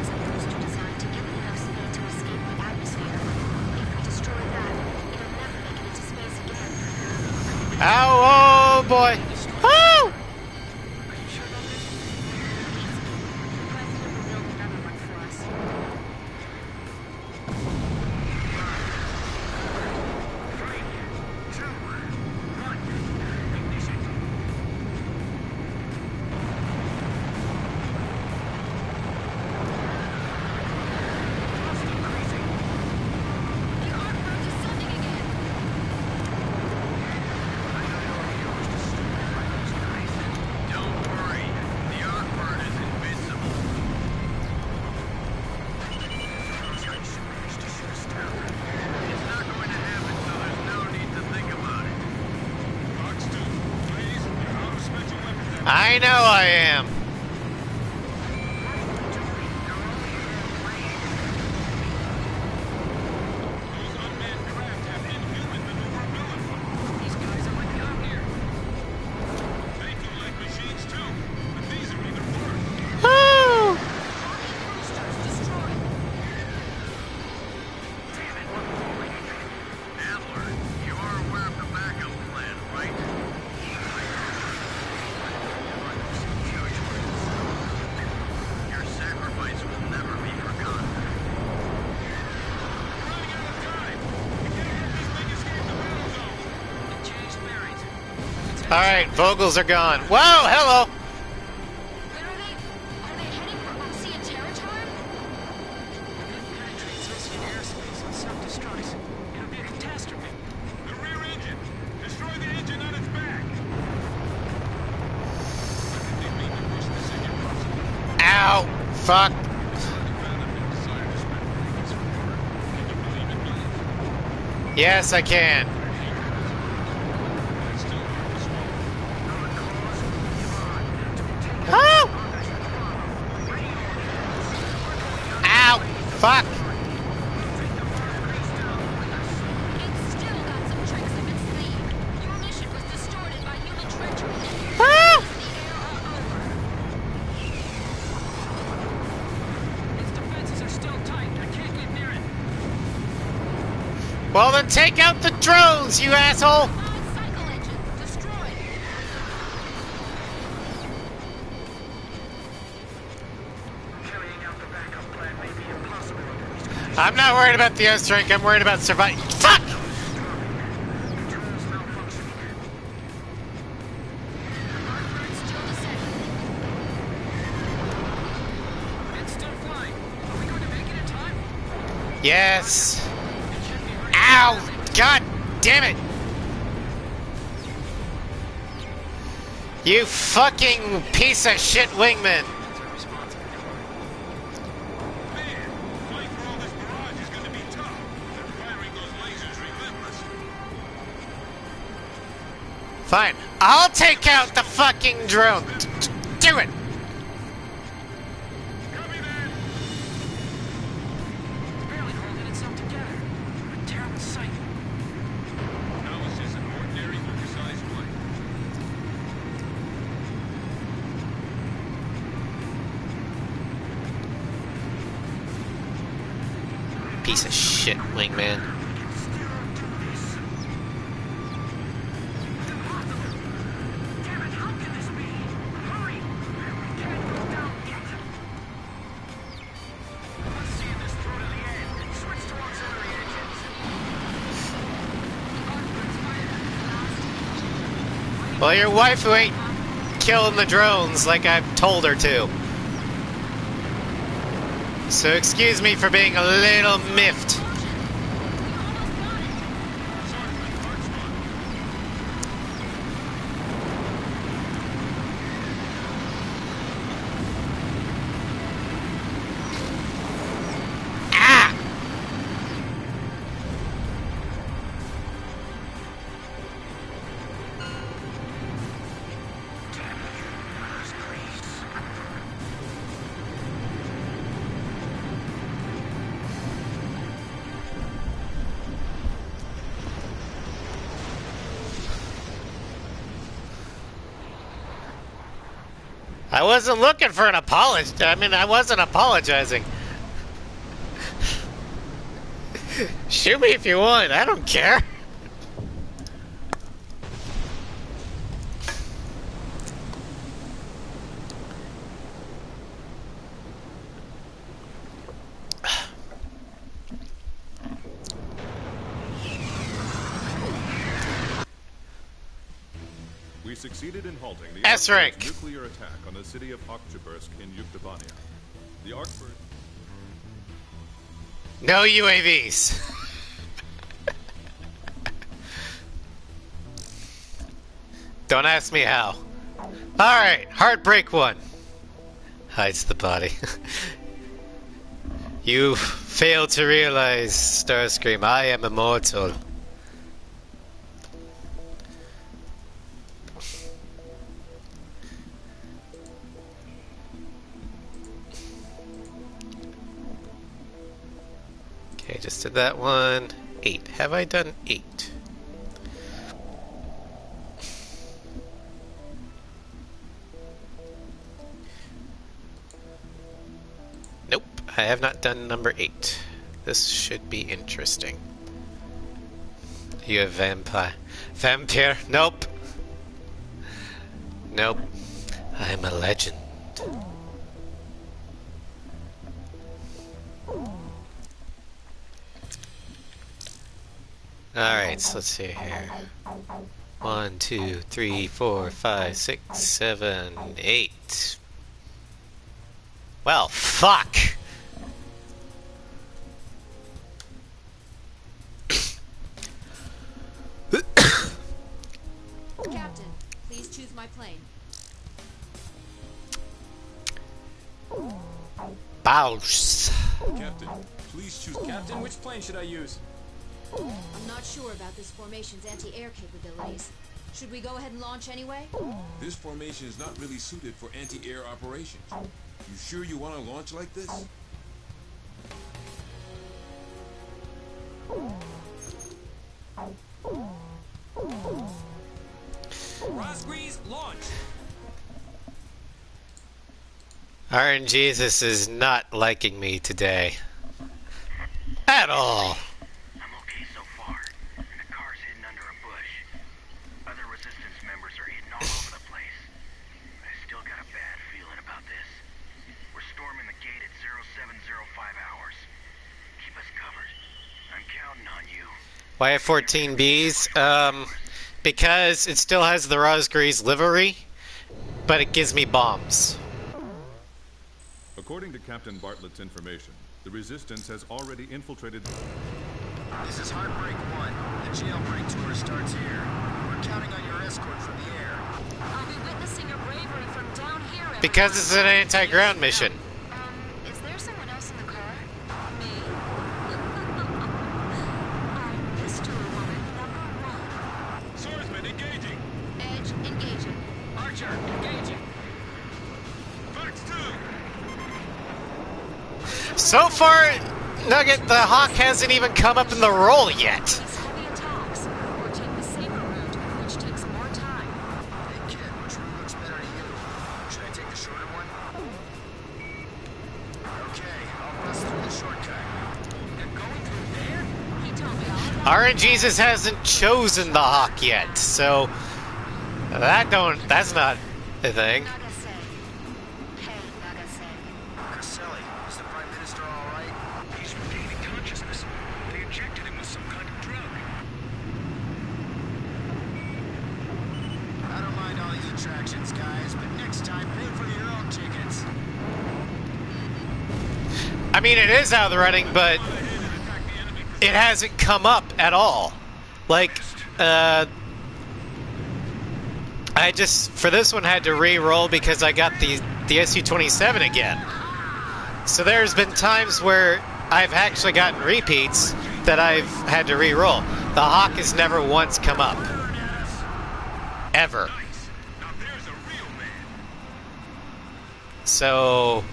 is a booster designed to give it enough speed to escape the atmosphere. If we destroy that, it'll never make it into space again. Ow! Oh boy! Woo! Are you sure about this? The president will build another one for us. Three, two, one. Ignition. Thrust increasing. The Artbird is sending again. I know your hero is destroyed by those guys. Don't worry. The Ockbird is invincible. Those guys should manage to shoot us down. It's not going to happen, so there's no need to think about it. Fox 2, please, you're out of special weapons. I know I am. Those unmanned craft have inhuman maneuverability. These guys are what got here. They feel like machines too, but these are even worse. Woo! Boosters destroyed. Damn it, we're falling. Adler, you are aware of the backup plan, right? Your sacrifice will never be forgotten. We're running out of time. We can't let this thing escape the battle zone. It changed bearings. Alright, Vogels are gone. Whoa, hello! Where are they? Are they heading for Ocean territory? If it penetrates Ocean airspace and self-destructs, it'll be a catastrophe. The rear engine. Destroy the engine on its back. They may be worse than second possible. Ow! Fuck! They found a new desire to spread rockets from Earth. Can you believe it, Billy? Yes, I can. That's still hard to swallow. Oh! Ow! Fuck! It's still got some tricks up its sleeve. Your mission was distorted by human treachery. Ah! The air are over. Its defenses are still tight. I can't get near it. Well then take out the drones, you asshole! 5 cycle engines destroyed. Carrying out the backup plan may be impossible under these conditions. I'm not worried about the airstrike, I'm worried about surviving. Fuck! Controls malfunctioning. Artbird still descending. It's still flying. Are we going to make it in time? Yes! It should be ready. Ow! God damn it! You fucking piece of shit wingman! That's our responsibility. Man, fighting for all this barrage is going to be tough. They're firing those lasers relentless. Fine, I'll take out the fucking drone! Do it! Copy that. It's barely holding itself together. A terrible sight. Now it's just an ordinary oversized plane. Piece of shit wingman. Damn it, how can this be? Hurry! We can't go down yet. Let's see this through to the end. Switch to auxiliary engines. Artbird's fired at the last. Well, your wife who ain't killing the drones like I've told her to. So excuse me for being a little miffed. Ah! I wasn't looking for an apology. I mean, I wasn't apologizing. Shoot me if you want. I don't care. We succeeded in halting the S rank. Arcturus' nuclear attack on the city of Oktyabrsk in Yuktabania. The Arcturus... No UAVs. Don't ask me how. Alright, Heartbreak 1. Hides the body. You fail to realize, Starscream, I am immortal. Okay, just did that one. 8. Have I done 8? Nope, I have not done number 8. This should be interesting. You have vampire. Vampire? Nope. Nope. I'm a legend. Alright, so let's see here. 1, 2, 3, 4, 5, 6, 7, 8. Well, fuck! Captain, please choose my plane. Bows. Captain, please choose. Captain, which plane should I use? I'm not sure about this formation's anti-air capabilities. Should we go ahead and launch anyway? This formation is not really suited for anti-air operations. You sure you want to launch like this? Rosgrees, launch! RNGesus is not liking me today. At all. I'm okay so far, and the car's hidden under a bush. Other resistance members are hidden all over the place. I still got a bad feeling about this. We're storming the gate at 0705 hours. Keep us covered. I'm counting on you. Why have 14 Bs? Because it still has the Rosgrees livery, but it gives me bombs. According to Captain Bartlett's information, the Resistance has already infiltrated... This is Heartbreak 1. The jailbreak tour starts here. We're counting on your escort from the air. I'll be witnessing your bravery from down here. Because it's an anti-ground mission. Is there someone else in the car? Me? I'm mystery woman number 1. Swordsman engaging. Edge, engaging. Archer engaging. Fox 2. So far, Nugget, the Hawk hasn't even come up in the roll yet. These heavy attacks, or take the safer route, which takes more time. Hey kid, which route looks better to you? Should I take the shorter one? Okay, I'll bust through the shortcut. They're going through there? He told me all about RNGesus hasn't chosen the Hawk yet, so that's not a thing. Nagase. Hey, Nagase. Caselli, is the Prime Minister all right? He's regaining consciousness. They injected him with some kind of drug. I don't mind all these attractions, guys, but next time pay for your own tickets. I mean, it is out of the running, but it hasn't come up at all. Like, I just, for this one, had to re-roll because I got the SU-27 again. So there's been times where I've actually gotten repeats that I've had to re-roll. The Hawk has never once come up. Ever. Nice. Now there's a real man. So...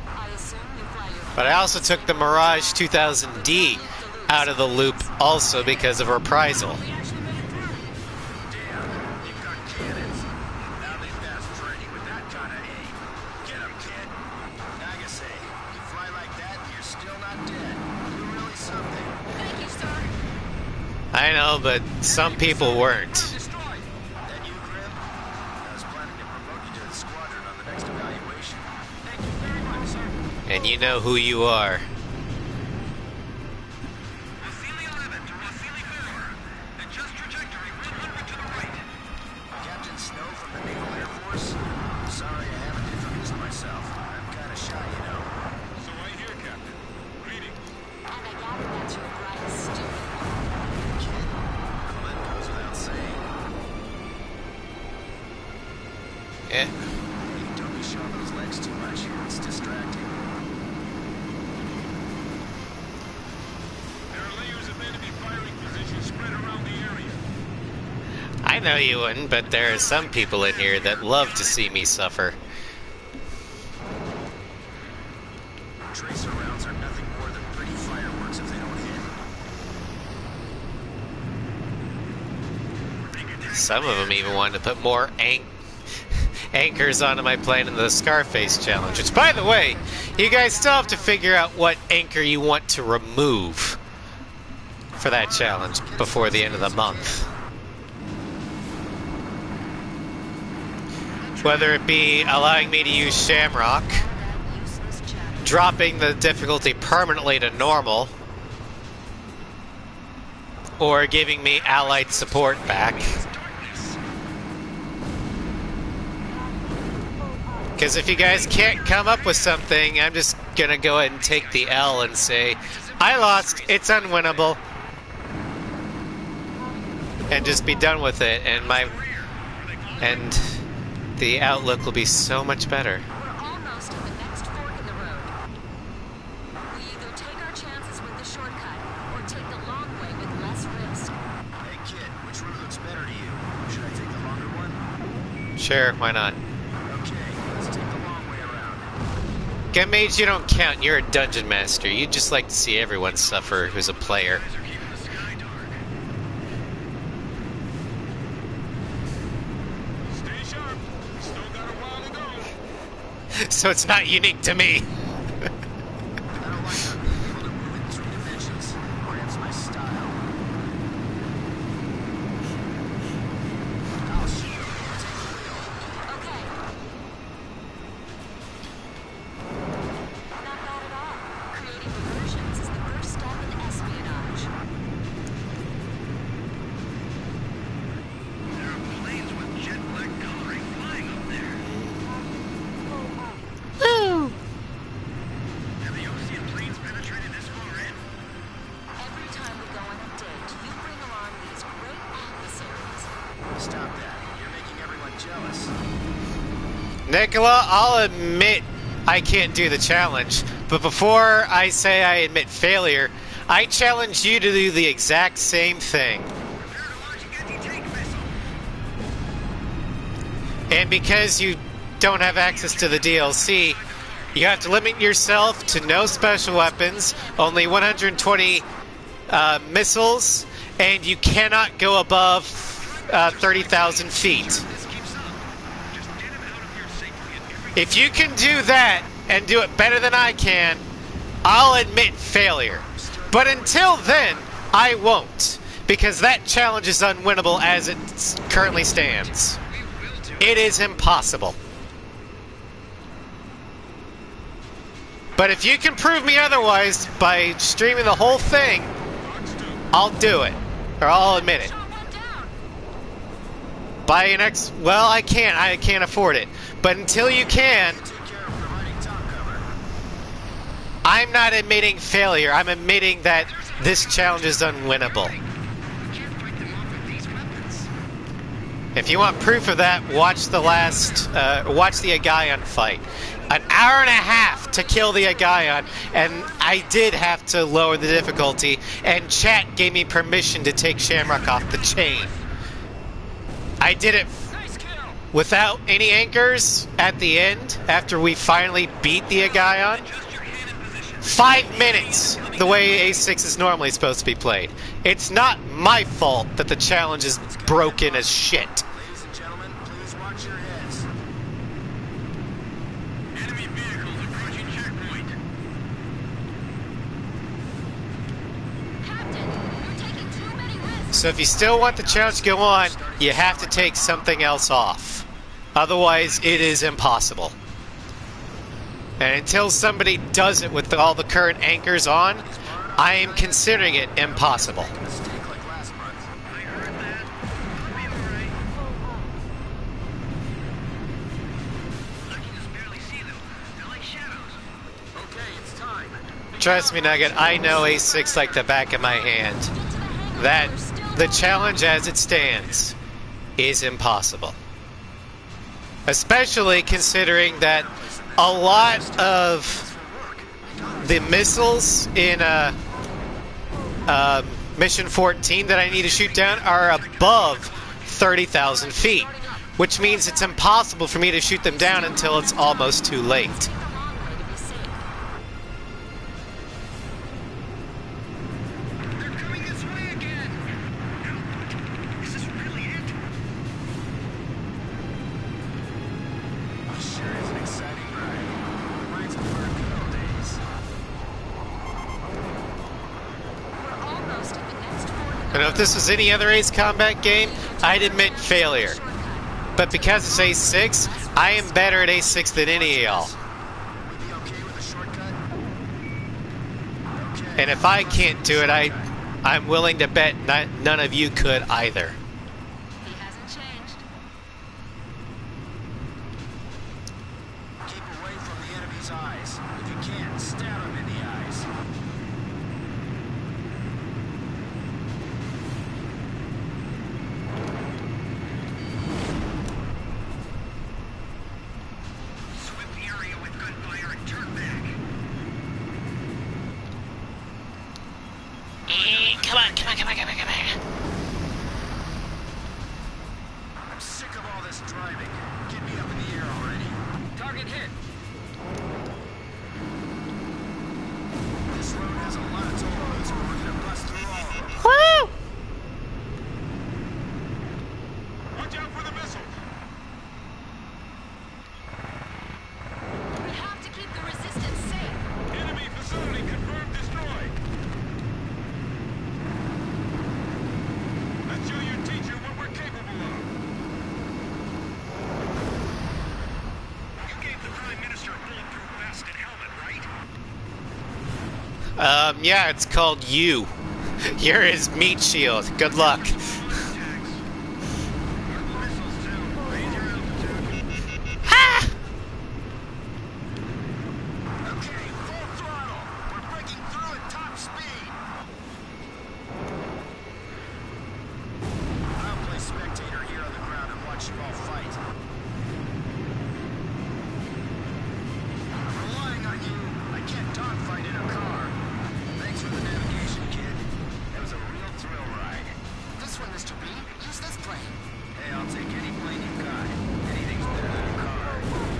I assume you fly your But I also took the Mirage 2000D out of the loop also because of reprisal. We actually made it through. I know, but some people weren't. Destroyed. That you, Grim? I was planning to promote you to the squadron on the next evaluation. Thank you very much, sir. And you know who you are. Wasili 11 to Wasili 4. Adjust trajectory 100 to the right. Captain Snow from the Naval Air Force? Sorry I haven't introduced myself. I'm kind of shy, you know. So I hear, Captain. Greetings. And I gather that's your bright, stupid Kid, well, that goes without saying. Yeah. Hey, don't be showing those legs too much. It's distracting. There are layers of enemy firing positions spread around the area. I know you wouldn't, but there are some people in here that love to see me suffer. Tracer rounds are nothing more than pretty fireworks if they don't hit. Some of them even wanted to put more anchors onto my plane in the Scarface challenge. Which, by the way, you guys still have to figure out what anchor you want to remove for that challenge before the end of the month. Whether it be allowing me to use Shamrock, useless chatter. dropping the difficulty permanently to normal, or giving me allied support back. Because if you guys can't come up with something, I'm just gonna go ahead and take the L and say, I lost, it's unwinnable. And just be done with it, and the outlook will be so much better. We're almost at the next fork in the road. We either take our chances with the shortcut, or take the long way with less risk. Hey, kid, which route looks better to you? Should I take the longer one? Sure, why not? Okay, let's take the long way around. Gun Mage, you don't count, you're a dungeon master. You just like to see everyone suffer who's a player. Guys are keeping the sky dark. Stay sharp. Still got a while to go. So it's not unique to me. I don't like not being able to move in 3 dimensions. Grabs my style. I'll shoot. Take the wheel. Okay. Not bad at all. Creating diversions is the first step in espionage. There are planes with jet black coloring flying up there. Have the Ocean planes penetrated this far in? Every time we go on a date, you bring along these great adversaries. Stop that. You're making everyone jealous. Nicola, I'll admit I can't do the challenge, but before I say I admit failure, I challenge you to do the exact same thing. Prepare to launch an anti-tank missile. And because you don't have access to the DLC, you have to limit yourself to no special weapons, only 120 missiles, and you cannot go above 30,000 feet. This keeps up. Just get him out of here safely and everything. If you can do that and do it better than I can, I'll admit failure. But until then, I won't, because that challenge is unwinnable as it currently stands. We will do it. It is impossible. But if you can prove me otherwise by streaming the whole thing, I'll do it. Or I'll admit it. Shot one down. Buy an X... Well, I can't afford it. But until you can, Take care of providing top cover. I'm not admitting failure. I'm admitting that this challenge is unwinnable. We can't fight them off with these weapons. If you want proof of that, watch the Agaion fight. An hour and a half to kill the Agaion, and I did have to lower the difficulty, and chat gave me permission to take Shamrock off the chain. I did it Nice kill. without any anchors at the end, after we finally beat the Agaion. Adjust your cannon position. 5 minutes, the way A6 is normally supposed to be played. It's not my fault that the challenge is broken as shit. Ladies and gentlemen, please watch your heads. Enemy vehicles approaching checkpoint. Captain, you're taking too many risks. So if you still want the challenge to go on, you have to take something else off. Otherwise, it is impossible. And until somebody does it with all the current anchors on, I am considering it impossible. Mistake like last month. I heard that. I'll be alright. I can just barely see them. They're like shadows. Okay, it's time. Trust me, Nugget, I know A6 like the back of my hand. That the challenge as it stands is impossible. Especially considering that a lot of the missiles in Mission 14 that I need to shoot down are above 30,000 feet, which means it's impossible for me to shoot them down until it's almost too late. Take a long way to be safe. They're coming this way again. Is this really it? Sure is an exciting ride. Reminds me of our good old days. We're almost at the next port. And if this was any other Ace Combat game, I'd admit failure. But because it's A6, I am better at A6 than any of y'all. We'd be okay with a shortcut? Okay. And if I can't do it, I'm willing to bet none of you could either. He hasn't changed. Keep away from the enemy's eyes. If you can, stab him in the eyes. Sweep the area with gunfire and turn back. Come on. I'm sick of all this driving. Get me up in the air already. Target hit. This road has a lot of toll roads, but we're gonna bust through all of them. Woo! Watch out for the missiles! We have to keep the resistance safe. Enemy facility confirmed destroyed. Let's show your teacher what we're capable of. You gave the Prime Minister a bulletproof vest and helmet, right? Yeah, it's called you. You're his meat shield. Good luck. Missiles too. Raise your altitude. Okay, full throttle. We're breaking through at top speed. I'll play spectator here on the ground and watch you all fight. I'm relying on you. I can't dogfight in a car. Thanks for the navigation, kid. That was a real thrill ride. This one, Mr. B. Use this plane. Hey, I'll take any plane you got. Anything's better than a car.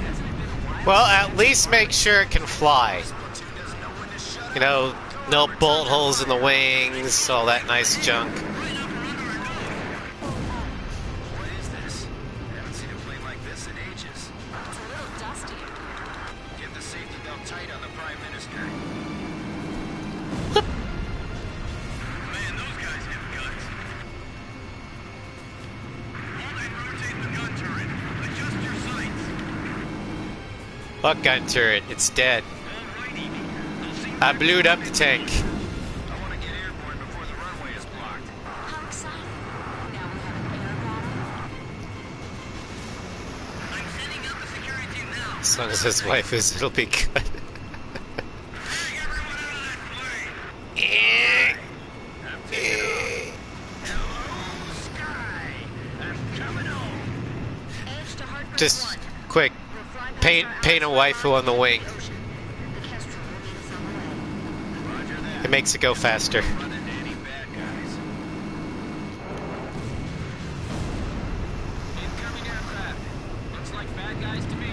Hasn't it been a while? Well, at least make sure it can fly. Platoon doesn't know when to shut You know, no bolt holes in the wings, all that nice junk. What is this? Haven't seen a plane like this in ages. It's a little dusty. Get the safety belt tight on the Prime Minister. Man, those guys have guns. Hold and rotate the gun turret. Adjust your sights. What gun turret? It's dead. All right, Evie. They'll see I blew up the tank. I want to get airborne before the runway is blocked. How exciting. Now we have an air battle. I'm setting up a security team now. As long as his wife is, it'll be good. Bring everyone out of that plane. Hello, Sky. I'm coming home. Edge to Hartford Just 1. quick, We'll fly past paint our a waifu on the wing. The Kestrel will meet us on the way. Roger that. It makes it go faster. Run into any bad guys. Incoming aircraft. Looks like bad guys to me.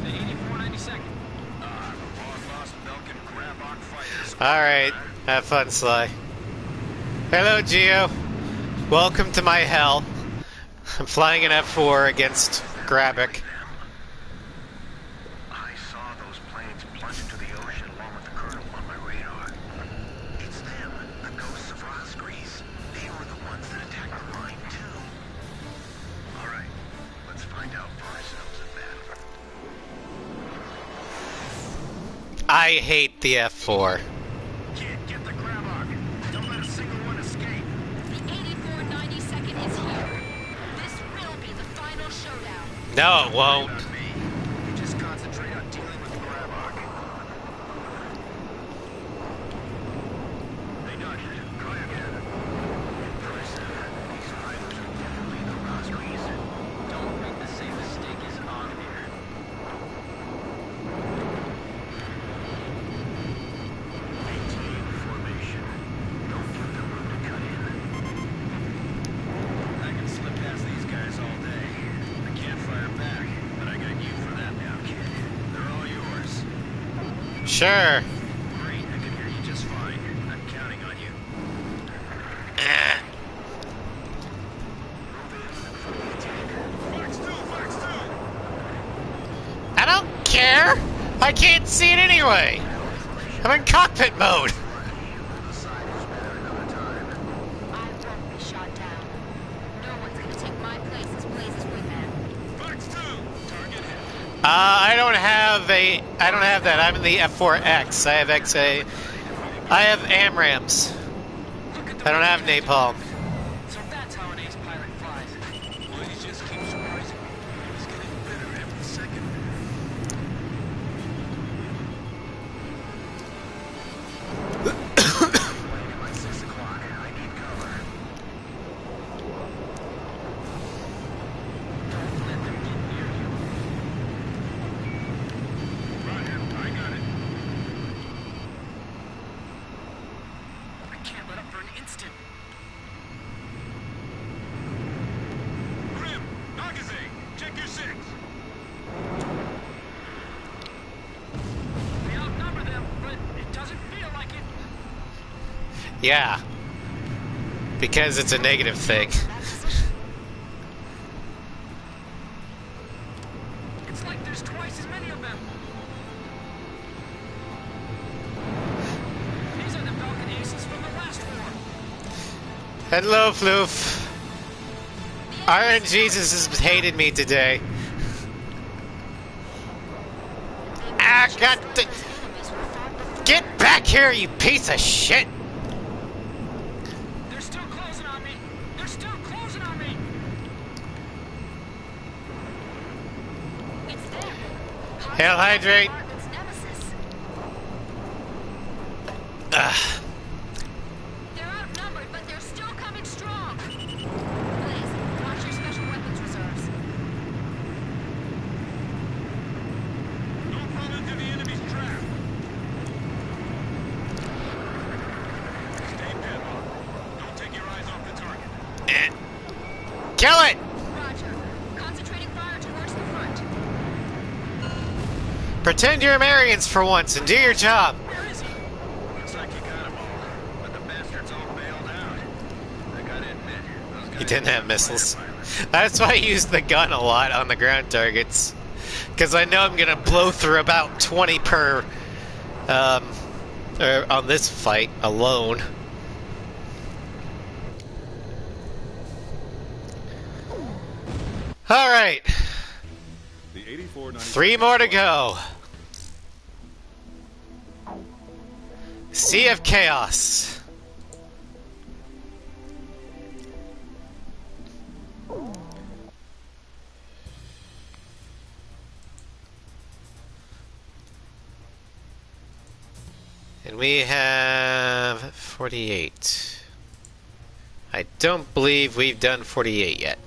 The 8492nd. Long-lost Belkin Grabok fighters. Alright, have fun, Sly. Hello, Geo. Welcome to my hell. I'm flying an F4 against Grabik. I saw those planes plunge into the ocean along with the colonel on my radar. It's them, the ghosts of Ross Grease. They were the ones that attacked the line, too. All right, let's find out for ourselves in battle. I hate the F4. Kid, get the grab arc. Don't let a single one escape. The 8492nd is here. This will be the final showdown. No, it won't. Not me. You just concentrate on dealing with the grab arc. They dodged it. Try again. Impressive. These fighters are definitely the lost reason. Don't make the same mistake as on here. Maintain formation. Don't give them room to cut in. I can slip past these guys all day. I can't fire back, but I got you for that now, kid. They're all yours. Sure. Great, I can hear you just fine. I'm counting on you. I don't care. I can't see it anyway. I'm in cockpit mode. I won't be shot down. No one's gonna take my place as Blaze's wingman. I don't have that. I'm in the F4X. I have XA. I have AMRAMs. I don't have napalm. So that's how an ace pilot flies. Well, he just keeps surprising me. He's getting better every second. By 6 o'clock, I need cover. Don't let them get near you. Roger, I got it. I can't let up for an instant. Grim, Nagase, check your 6. We outnumber them, but it doesn't feel like it. Yeah. Because it's a negative thing. It's like there's twice as many of them. These are the Falcon aces from the last war. Hello, Floof. Iron Jesus has hated me today. Ah, God. Get back here, you piece of shit. They're still closing on me. They're still closing on me. It's them. Hail Hydrate. Department's nemesis. Ugh. They're outnumbered, but they're still coming strong. Blaze, watch your special weapons reserves. Don't fall into the enemy's trap. Stay deadlocked. Don't take your eyes off the target. Kill it! Roger. Concentrating fire towards the front. Pretend you're Marians for once and do your job. Where is he? Looks like you got them all, but the bastards all bailed out. I gotta admit, those guys He didn't have are missiles. fighter pilots. That's why I use the gun a lot on the ground targets. Because I know I'm going to blow through about 20 per... on this fight alone. Alright. The 8492 3 more to go. Sea of Chaos. And we have 48. I don't believe we've done 48 yet.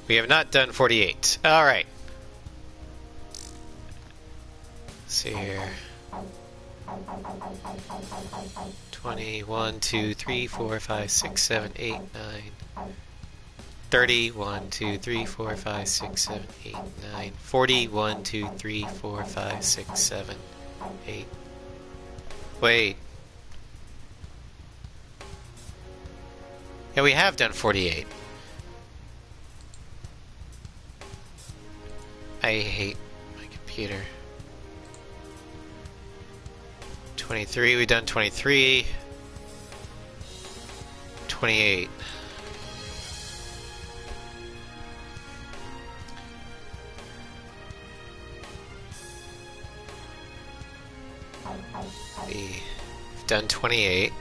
We have not done 48. Alright. Let's see here. 21, 2, 3, 4, 5, 6, 7, 8, 9. 30, 1, 2, 3, 4, 5, 6, 7, 8, 9. 40, 1, 2, 3, 4, 5, 6, 7, 8. Wait. Yeah, we have done 48. I hate my computer. 23, we've done 23. 28. We've done 28.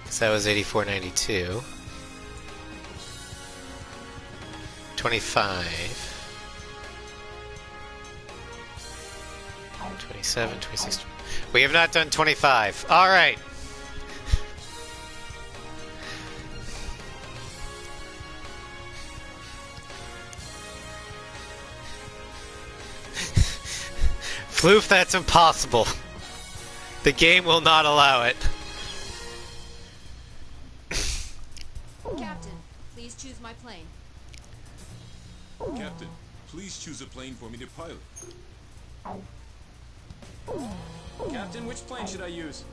So that was 84.92. 25. 27, 26. We have not done 25. All right. Floof, that's impossible. The game will not allow it. Captain, please choose my plane. Captain, please choose a plane for me to pilot. Captain, which plane should I use?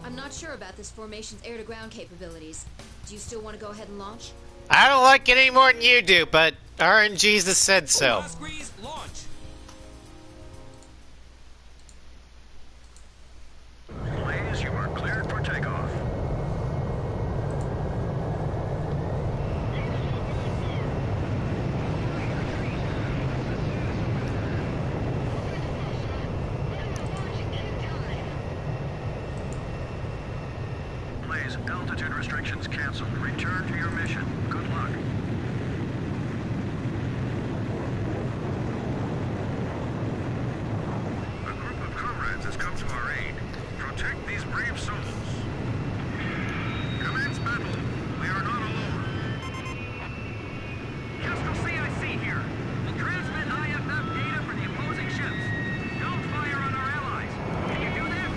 I'm not sure about this formation's air-to-ground capabilities. Do you still want to go ahead and launch? I don't like it any more than you do, but RNG's has said so. Last grease, launch! Please, you are cleared for takeoff. Please, altitude restrictions canceled. Return to your mission. Good luck. A group of comrades has come to our aid. Protect these brave souls. Commence battle. We are not alone. Kestrel CIC here. We'll transmit IFF data for the opposing ships. Don't fire on our allies. Can you do that?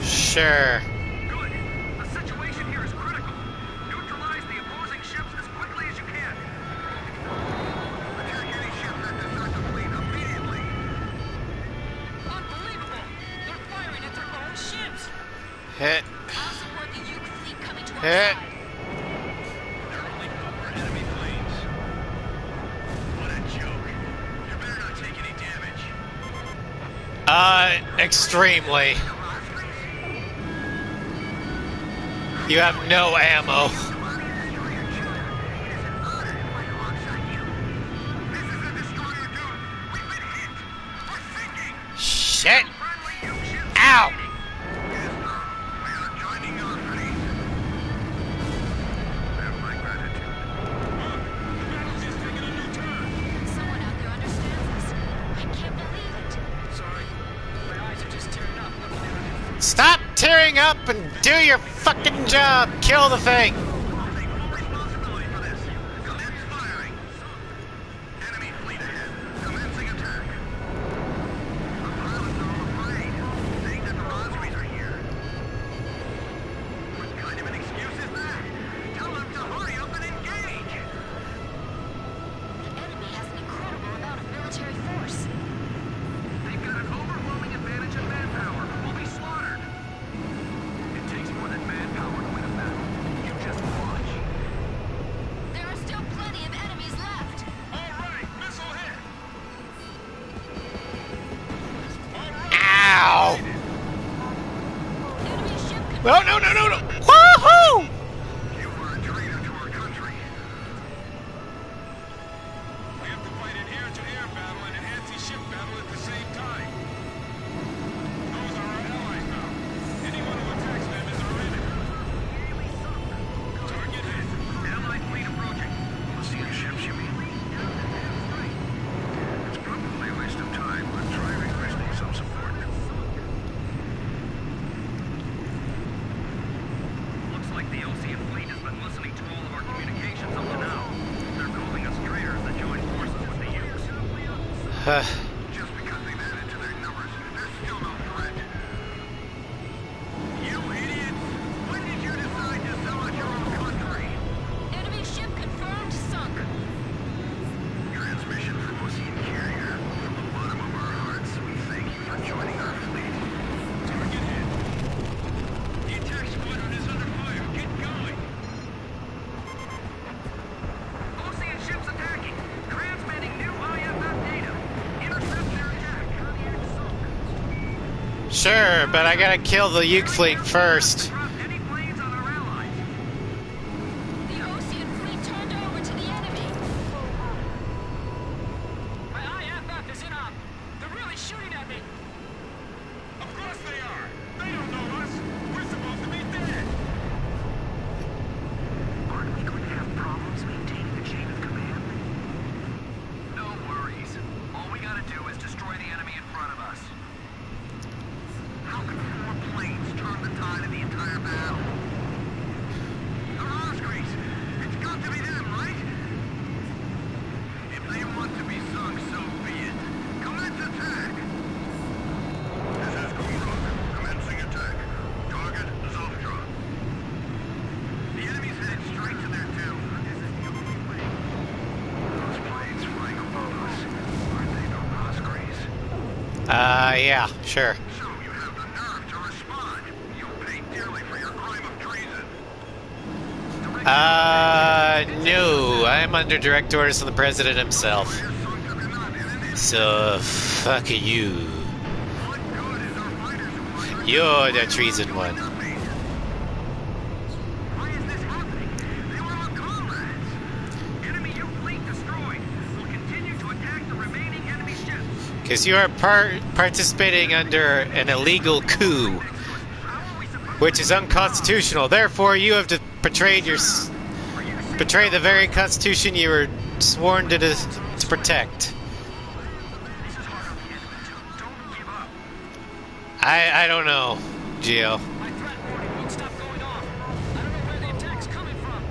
Sure. Good. The situation here is critical. Neutralize the opposing ships as quickly as you can. Attack any ship that deserts the fleet immediately. Unbelievable! They're firing at their own ships! Hit. I'll support the Uke fleet coming to our Hit. side. They're only 4 enemy planes. What a joke. You better not take any damage. Extremely. You have no ammo. This is a destroyer, dude. We've been hit. We're sinking. Shit. Friendly Uke ships Ow. remaining. Yes, sir. We are joining your fleet. Have my gratitude. The battle's just taking a new turn. Someone out there understands us. I can't believe it. Sorry, my eyes are just tearing up looking at it. Stop tearing up and do your fucking job. Kill the thing. Take full responsibility for this. Commence firing. Enemy fleet ahead. Commencing attack. The pilots are all afraid, saying that the Rosries are here. What kind of an excuse is that? Tell them to hurry up and engage. The enemy has an incredible amount of military force. They've got an overwhelming advantage in manpower. We'll be slaughtered. It takes more than manpower to win a battle. You just watch. There are still plenty of enemies left. All right, missile hit. Ow. Enemy ship No, no, no, no, no. Woohoo! You are a traitor to our country. We have to fight an air-to-air battle and an anti-ship battle at the same time. Those are our allies now. Anyone who attacks them is our enemy. Target hit. Allied fleet approaching. Let's see the ships, you mean? It's probably a waste of time, but try requesting some support. Looks like the Ocean fleet has been listening to all of our communications up to now. They're calling us traitors that joined forces with the Ukes. Just because they've added to their numbers, they're still no threat. You idiots! When did you decide to sell out your own country? Enemy ship confirmed sunk. Transmission from Ocean Carrier. From the bottom of our hearts, we thank you for joining our fleet. Target hit. The attack squadron is under fire. Get going! Sure, but I gotta kill the Uke fleet first. Any planes on our allies. The Ocean fleet turned over to the enemy. My IFF is in on. They're really shooting at me. Of course they are. They don't know us. We're supposed to be dead. Aren't we going to have problems maintaining the chain of command? No worries. All we gotta do is destroy the enemy in front of us. How can 4 planes turn the tide of the entire battle? The Rosgreens! It's got to be them, right? If they want to be sunk, so be it. Commence attack! This is Kumrock. Commencing attack. Target Zoftra. The enemy's headed straight to their tail. This is the only way. Those planes flying above us, aren't they the Rosgreens? Yeah, sure. So you have the nerve to respond. You'll pay dearly for your crime of treason. No. I'm under direct orders from the president himself. So, fuck you. What good is our fighters who are You're the treason one. Why is this happening? They were our comrades. Enemy U fleet destroyed. We'll continue to attack the remaining enemy ships. Because you are participating under an illegal coup, which is unconstitutional. Therefore, you have betrayed the very constitution you were sworn to protect. This is hard on the enemy too. Don't give up. I don't know, Gio. My threat warning won't stop going off. I don't know where the attack's coming from.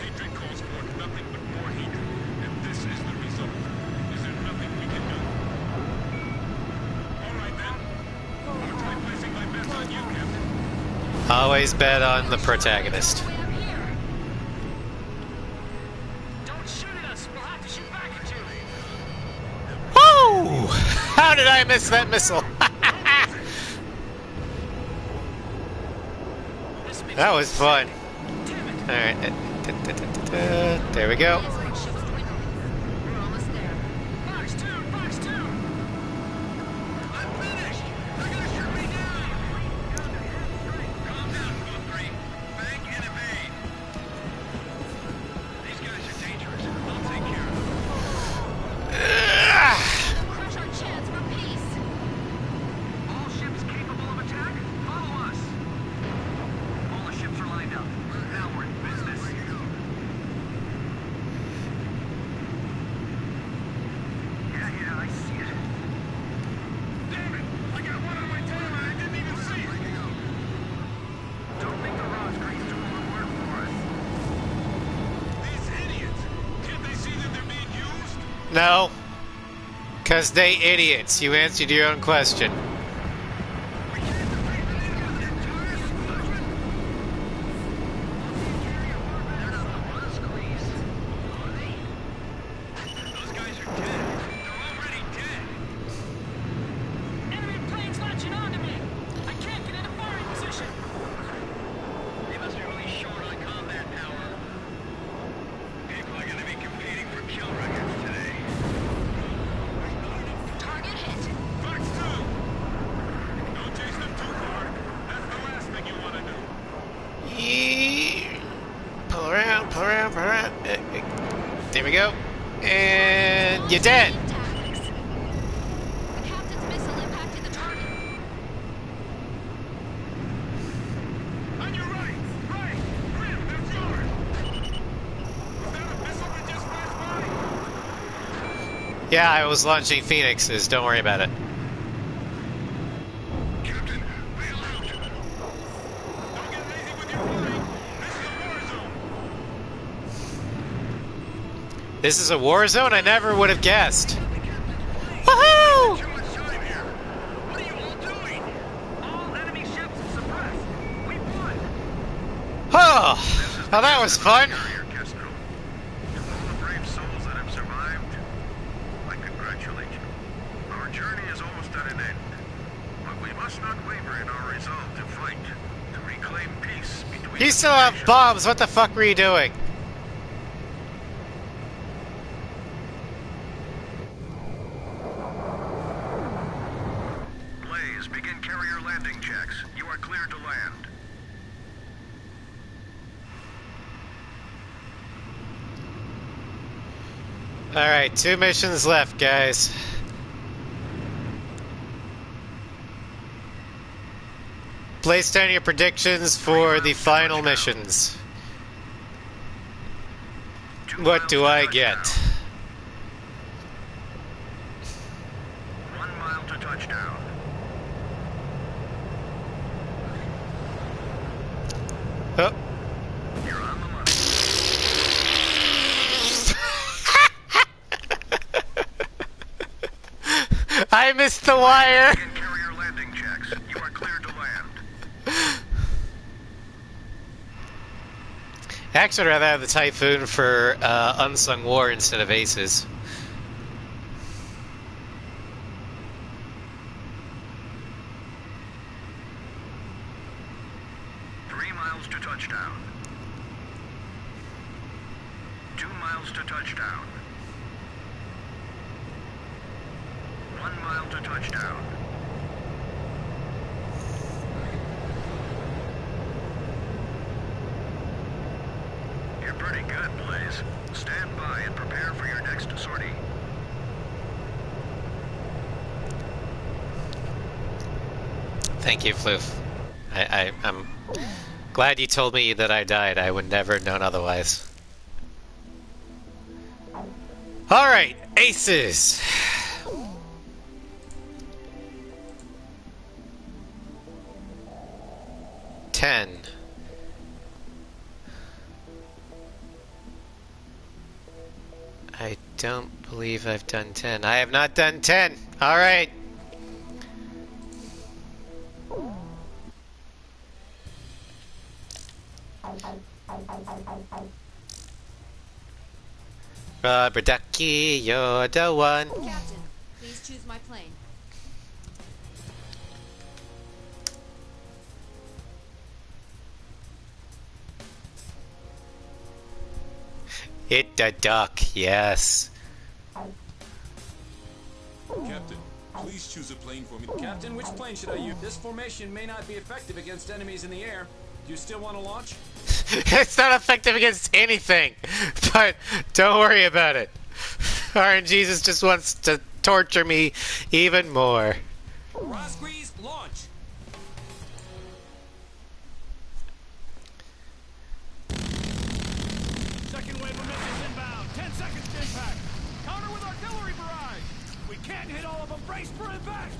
Hatred calls forth nothing but more hatred, and this is the result. Is there nothing we can do? All right then. I'll try placing my bets on you, Captain. Always bet on the protagonist. Way up here. Don't shoot at us. We'll have to shoot back at you. Woo! How did I miss that missile? This makes That was fun. Damn it. Alright. There we go. Feels like ship's dwindling. We're almost there. Fox 2! Fox 2! I'm finished. They're gonna shoot me down. Calm down, Squad 3. Bank and evade. These guys are dangerous. I'll take care of them. Crush our chance for peace. All ships capable of attack, follow us. All the ships are lined up. Now we're in business. Yeah, I see it. Damn it! I got one on my tail and I didn't even see it. Don't make the Rosgreens do all the work for us. These idiots! Can't they see that they're being used? No. Because they idiots. You answered your own question. We can't defeat them with an entire squadron. They're not the Rosgreens, are they? Those guys are dead. They're already dead. Enemy planes launching onto me. I can't get into firing position. They must be really short on combat power. People are gonna be competing for kill records today. Target hit. Fox 2! Don't chase them too hard. That's the last thing you want to do. Pull around, pull around, pull around. There we go. And you're dead. Tactics. The captain's missile impacted the target. On your right! Right! Grim, that's yours! Was that a missile that just flashed by? Yeah, I was launching Phoenixes. Don't worry about it. Captain, bail out! Don't get lazy with your flying! This is a war zone! This is a war zone? I never would have guessed. Woohoo! Too much time here. What are you all doing? All enemy ships suppressed. We won. Oh, well, that was fun. Carrier, Castro. To all the brave souls that have survived, I congratulate you. Our journey is almost at an end, but we must not waver in our resolve to fight, to reclaim peace between. You still have bombs. What the fuck were you doing? landing checks. You are cleared to land. Alright, 2 missions left, guys. Place down your predictions for the final missions. What do I get? 1 mile to touchdown. Oh. You're on the money. I missed the wire! Begin carrier landing checks. You are cleared to land. Actually, I'd rather have the Typhoon for Unsung War instead of Aces. Three miles to touchdown. 2 miles to touchdown. 1 mile to touchdown. You're pretty good, Blaze. Stand by and prepare for your next sortie. Thank you, Floof. I'm glad you told me that I died. I would never have known otherwise. Alright, Aces! Ten. I don't believe I've done 10. I have not done 10! Alright! Rubber ducky, you're the one. Captain, please choose my plane. Hit the duck, yes. Captain, please choose a plane for me. Captain, which plane should I use? This formation may not be effective against enemies in the air. Do you still want to launch? It's not effective against anything, but don't worry about it. RNGesus just wants to torture me even more. Rosgrease, launch! Second wave of missiles inbound. 10 seconds to impact. Counter with artillery barrage. We can't hit all of them. Brace for impact.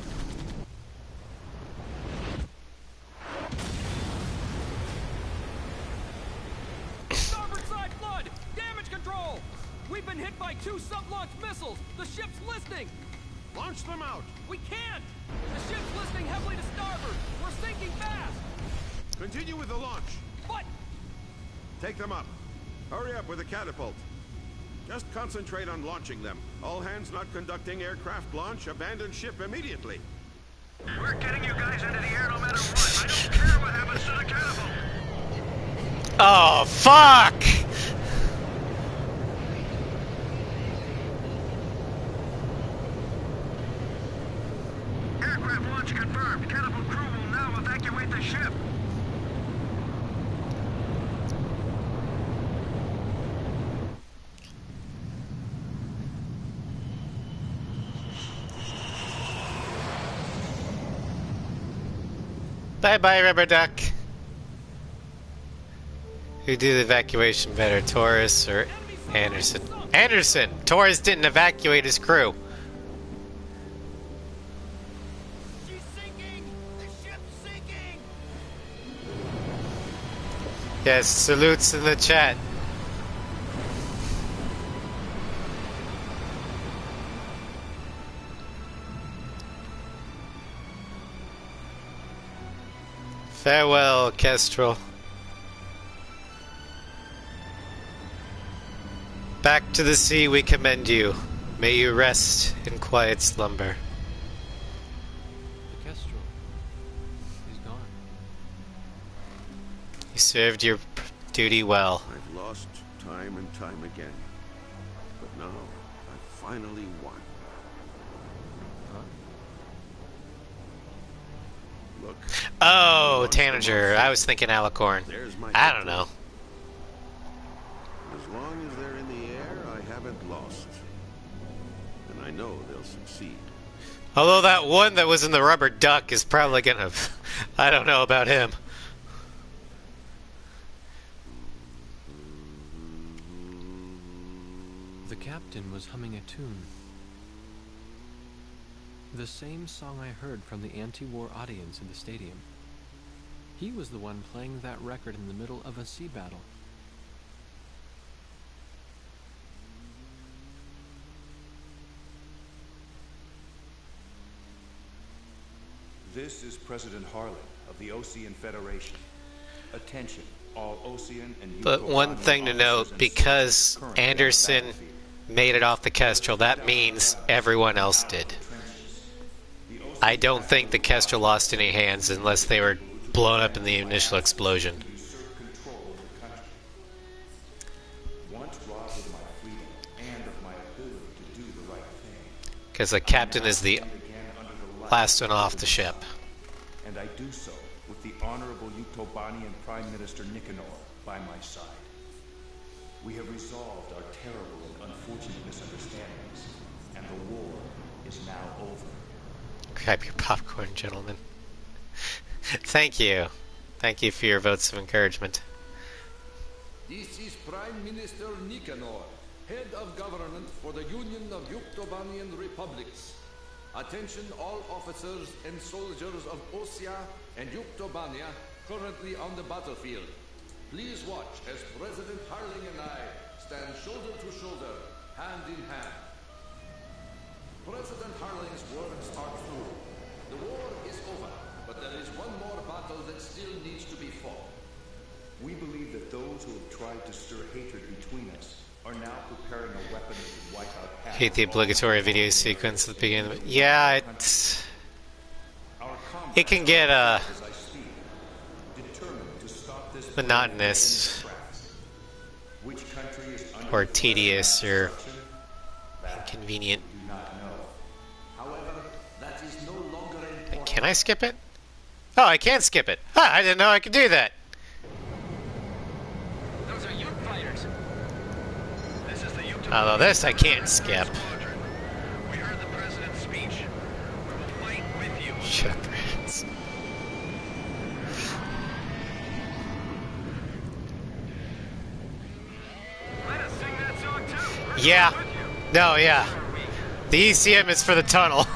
Starboard side flood. Damage control. We've been hit by 2 sub-launch missiles. The ship's listing. Launch them out! We can't. The ship's listing heavily to starboard. We're sinking fast. Continue with the launch. But Take them up. Hurry up with the catapult. Just concentrate on launching them. All hands not conducting aircraft launch, abandon ship immediately. We're getting you guys into the air no matter what. I don't care what happens to the catapult. Oh, fuck! Aircraft launch confirmed. Catapult crew will now evacuate the ship. Bye-bye, rubber duck. Who did the evacuation better, Taurus or Anderson? Anderson! Taurus didn't evacuate his crew. she's sinking. The ship's sinking. Yes, salutes in the chat. Farewell, Kestrel. Back to the sea we commend you. May you rest in quiet slumber. The Kestrel. He's gone. You served your duty well. I've lost time and time again. But now, I've finally won. Huh? Look, Oh, Tanager. I was thinking Alicorn. there's my I don't know. As long as they're in the air, I haven't lost. And I know they'll succeed. Although that one that was in the rubber duck is probably gonna... I don't know about him. The captain was humming a tune. The same song I heard from the anti-war audience in the stadium. He was the one playing that record in the middle of a sea battle. This is President Harlan of the Ocean Federation. Attention, all Ocean and But one thing to note, because Anderson made it off the Kestrel, that means everyone else did. I don't think the Kestrel lost any hands unless they were blown up in the initial explosion. Because the captain is the last one off the ship. And I do so with the Honorable Yuktobanian Prime Minister Nicanor by my side. We have resolved our terrible and unfortunate misunderstandings, and the war is now over. Grab your popcorn, gentlemen. Thank you. Thank you for your votes of encouragement. This is Prime Minister Nicanor, Head of Government for the Union of Yuktobanian Republics. Attention all officers and soldiers of Osia and Yuktobania currently on the battlefield. Please watch as President Harling and I stand shoulder to shoulder, hand in hand. President Harling's words are true. The war is over, but there is one more battle that still needs to be fought. We believe that those who have tried to stir hatred between us are now preparing a weapon that can wipe out half. Hate the obligatory video sequence at the beginning of it. Yeah, it can get monotonous or tedious or inconvenient. Can I skip it? Oh, I can skip it. Ah, I didn't know I could do that. Those are Ute fighters. This is the Ute. Although this I can't skip. We heard the president's speech. We will fight with you. Shut your hands. Let us sing that song too. Yeah. No, yeah. The ECM is for the tunnel.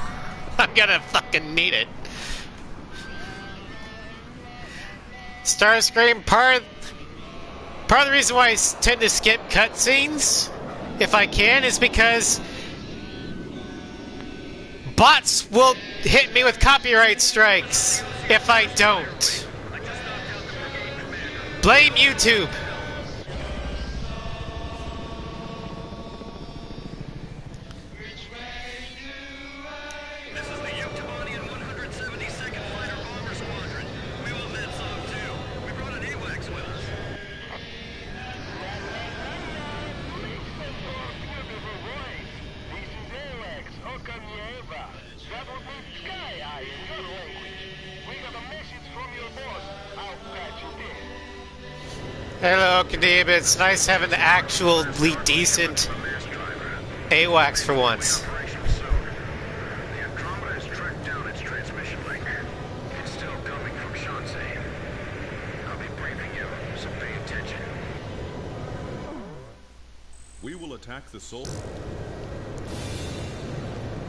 I'm gonna fucking need it. Starscream, part of the reason why I tend to skip cutscenes, if I can, is because bots will hit me with copyright strikes if I don't. Blame YouTube. This is the Yuktobanian 172nd Fighter Bomber Squadron. We love that song too. We brought an AWACS with us. Hello, Kadib. It's nice having the actually decent AWACS for once. The Andromeda has tracked down its transmission link. It's still coming from Shanxi. I'll be briefing you, so pay attention. We will attack the Sol.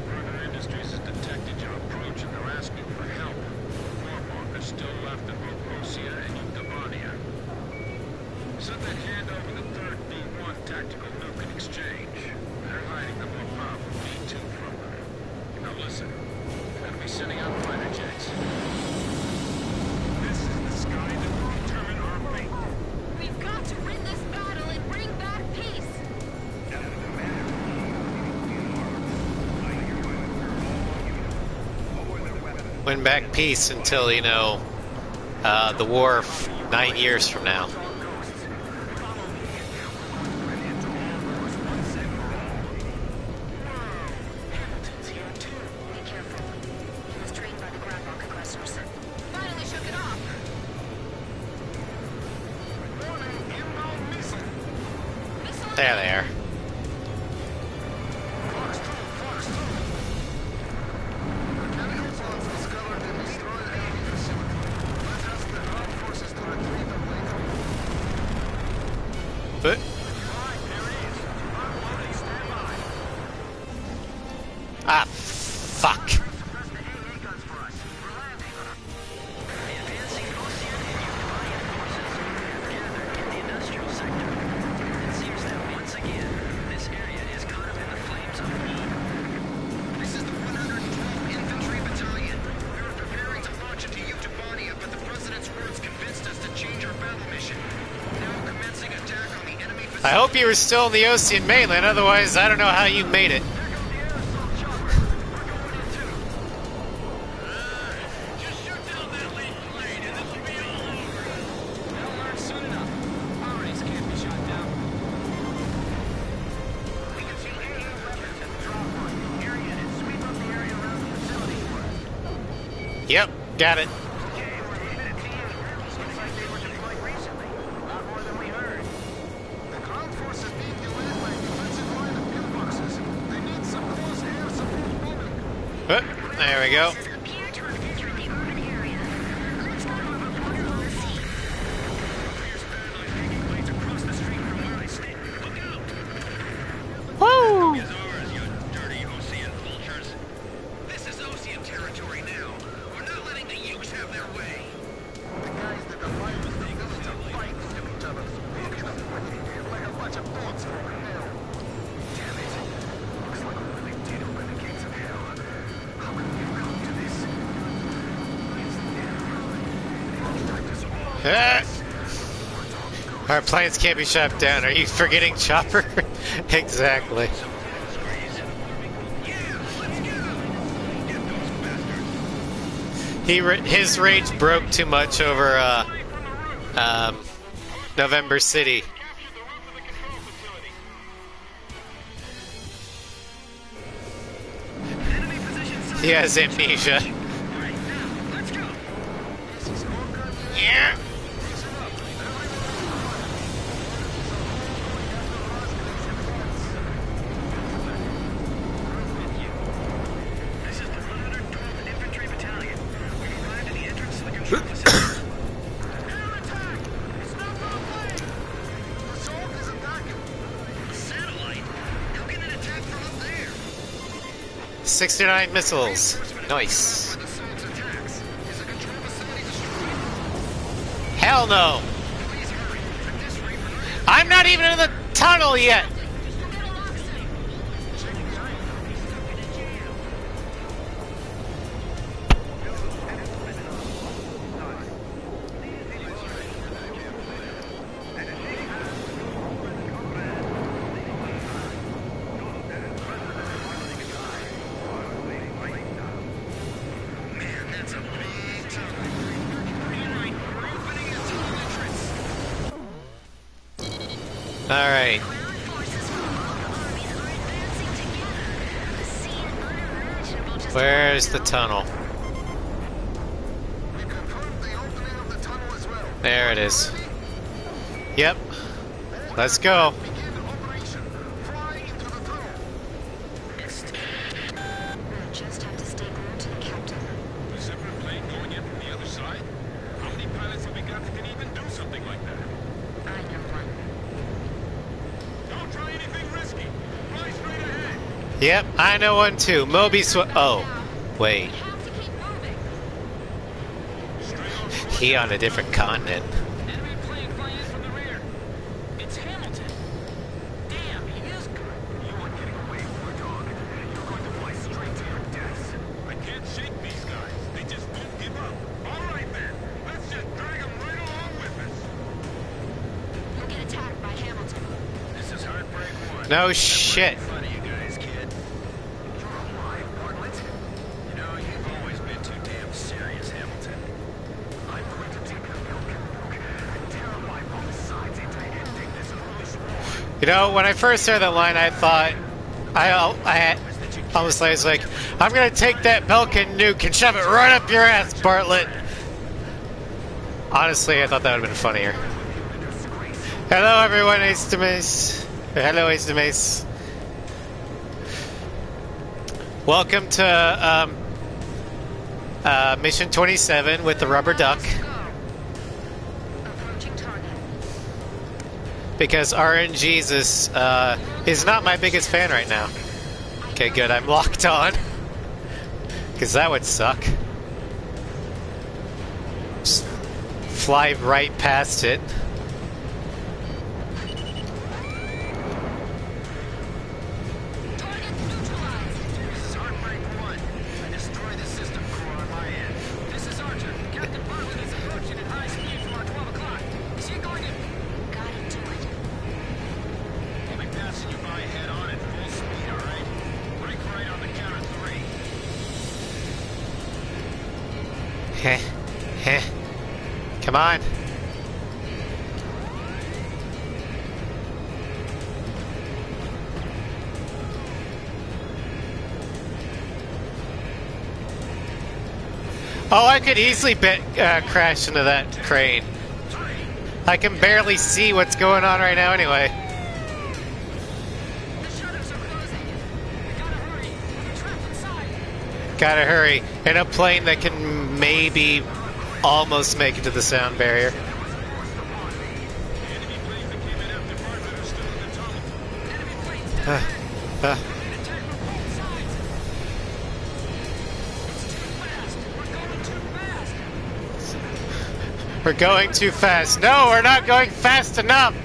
Further Industries has detected your approach and they're asking for help. Four is still left in both Osia and Yuktobania. Send that hand over the third B1 tactical nuke in exchange. They're hiding the more powerful B2 from them. Now listen, we're gonna be sending out fighter jets. This is the sky that will determine our fate. We've got to win this battle and bring back peace. Win back peace until, you know, the war 9 years from now. Be careful. He was trained by the Grabok aggressors. Fight I hope you were still in the Ocean mainland, otherwise I don't know how you made it. Just shoot down that lead plane and this will be all over. They'll learn soon enough. Our race can't be shot down. We can see AA weapons at the drop point. Area and sweep up the area around the facility for us. Yep, got it. Okay, we're leaving at T8. Looks like they were deployed recently. A lot more than we heard. The ground force is being delayed by a defensive line of pillboxes. They need some close air support moving. There we go. Forces appear to have entered the urban area. Let's go to a reporter on the scene. Fierce paranoid taking place across the street from where I stand. Look out! Woo! Is ours, you dirty Ocean vultures. This is Ocean territory now. We're not letting the Ukes have their way. The guys that defy us, they willing to fight to each other. Like a bunch of thoughts from hell. Damn it. Looks like we really did open the gates of hell. How could we have come to this? It's never. Ah. Our planes can't be shot down. Are you forgetting Chopper? Exactly. His rage broke too much over November City. He has amnesia. Yeah. This is the 112th Infantry Battalion. We've arrived at the entrance to the control facility. Air attack! Stop our plane! The assault is attacking. Satellite? How can it attack from up there? 69 missiles. Nice. The assault's attacks. Is the control facility destroyed? Hell no. Please hurry. At this rate, we're not I'm not even in the tunnel yet. Man, that's a big tunnel. You're right. We're opening a tunnel entrance. All right. Ground forces from both armies are advancing together. A scene unimaginable just Where's a the moment ago. tunnel? We confirmed the opening of the tunnel as well. There it is. Yep. Let's go. Begin operation. Fly into the tunnel. We'll just have to stay glued to the captain. A separate plane going in from the other side? How many pilots have we got that can even do something like that? I know one. Don't try anything risky. Fly straight ahead. Yep, I know one too. Moby Oh, wait. Have to keep moving. He on a different continent. Enemy plane flying in from the rear. It's Hamilton. Damn, he is good. You aren't getting away, War Dog. You're going to fly straight to your death. I can't shake these guys. They just won't give up. All right, then. Let's just drag them right along with us. We'll get attacked by Hamilton. This is Heartbreak 1. No shit. In front of you guys, kid. You're alive, Bartlett. You know, you've always been too damn serious, Hamilton. I'm going to take the milk and terrify both sides into ending this foolish war. You know, when I first heard that line, I thought I almost was like, I'm gonna take that Belkin nuke and shove it right up your ass, Bartlett. Honestly, I thought that would have been funnier. Hello, everyone. Ace to Mace. Hello, Ace to Mace. Welcome to Mission 27 with the rubber duck. Approaching target. Because RNGesus is not my biggest fan right now. Okay, good. I'm locked on. Because that would suck. Just fly right past it. Target neutralized. This is Heartbreak 1. I destroyed the system core on my end. This is Archer. Captain Bartlett is approaching at high speed from our 12 o'clock. Is he going to... Gotta do it. Heh. Heh. Come on. Oh, I could easily crash into that crane. I can barely see what's going on right now anyway. The shutters are closing. I gotta hurry. We're trapped inside. Gotta hurry. In a plane that can maybe almost make it to the sound barrier. Enemy planes that came in after Bartlett are still in the tunnel. Enemy planes down. Uh, Attack from both sides. It's too fast. We're going too fast. we're going too fast. No, we're not going fast enough.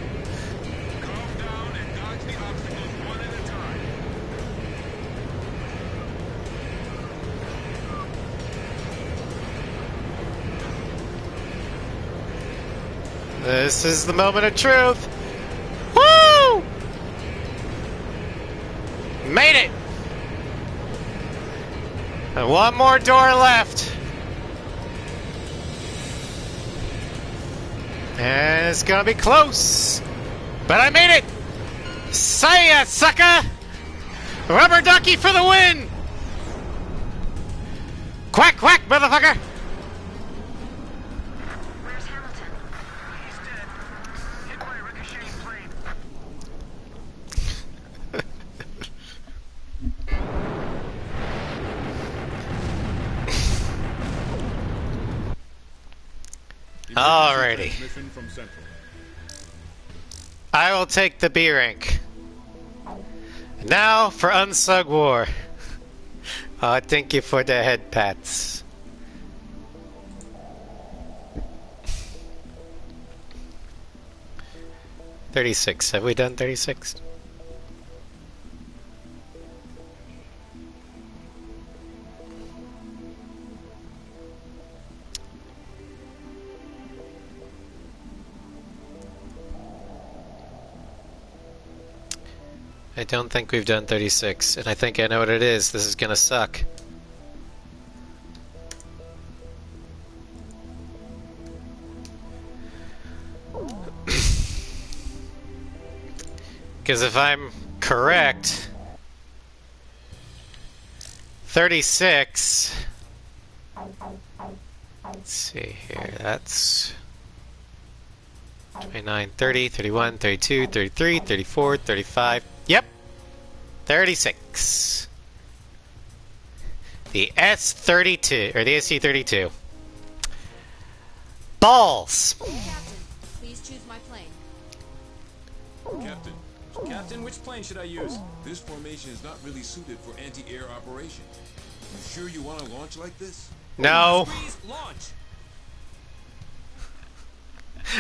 Calm down and dodge the obstacles one at a time. This is the moment of truth. Woo! Made it! And one more door left. And it's gonna be close. But I made it! Say ya, sucker! Rubber ducky for the win! Quack, quack, motherfucker! Where's Hamilton? He's dead. Hit by a ricocheting plane. Alrighty. Transmission from Central. I will take the B rank. Now for Unsug War. Thank you for the head pats. $36. Have we done 36? I don't think we've done 36, and I think I know what it is. This is gonna suck. Because if I'm correct, 36. Let's see here. That's 29, 30, 31, 32, 33, 34, 35. Yep. 36. The S-32, or the SC-32. Balls! Captain, please choose my plane. Captain, which plane should I use? This formation is not really suited for anti-air operation. You sure you want to launch like this? No. Squeeze, launch!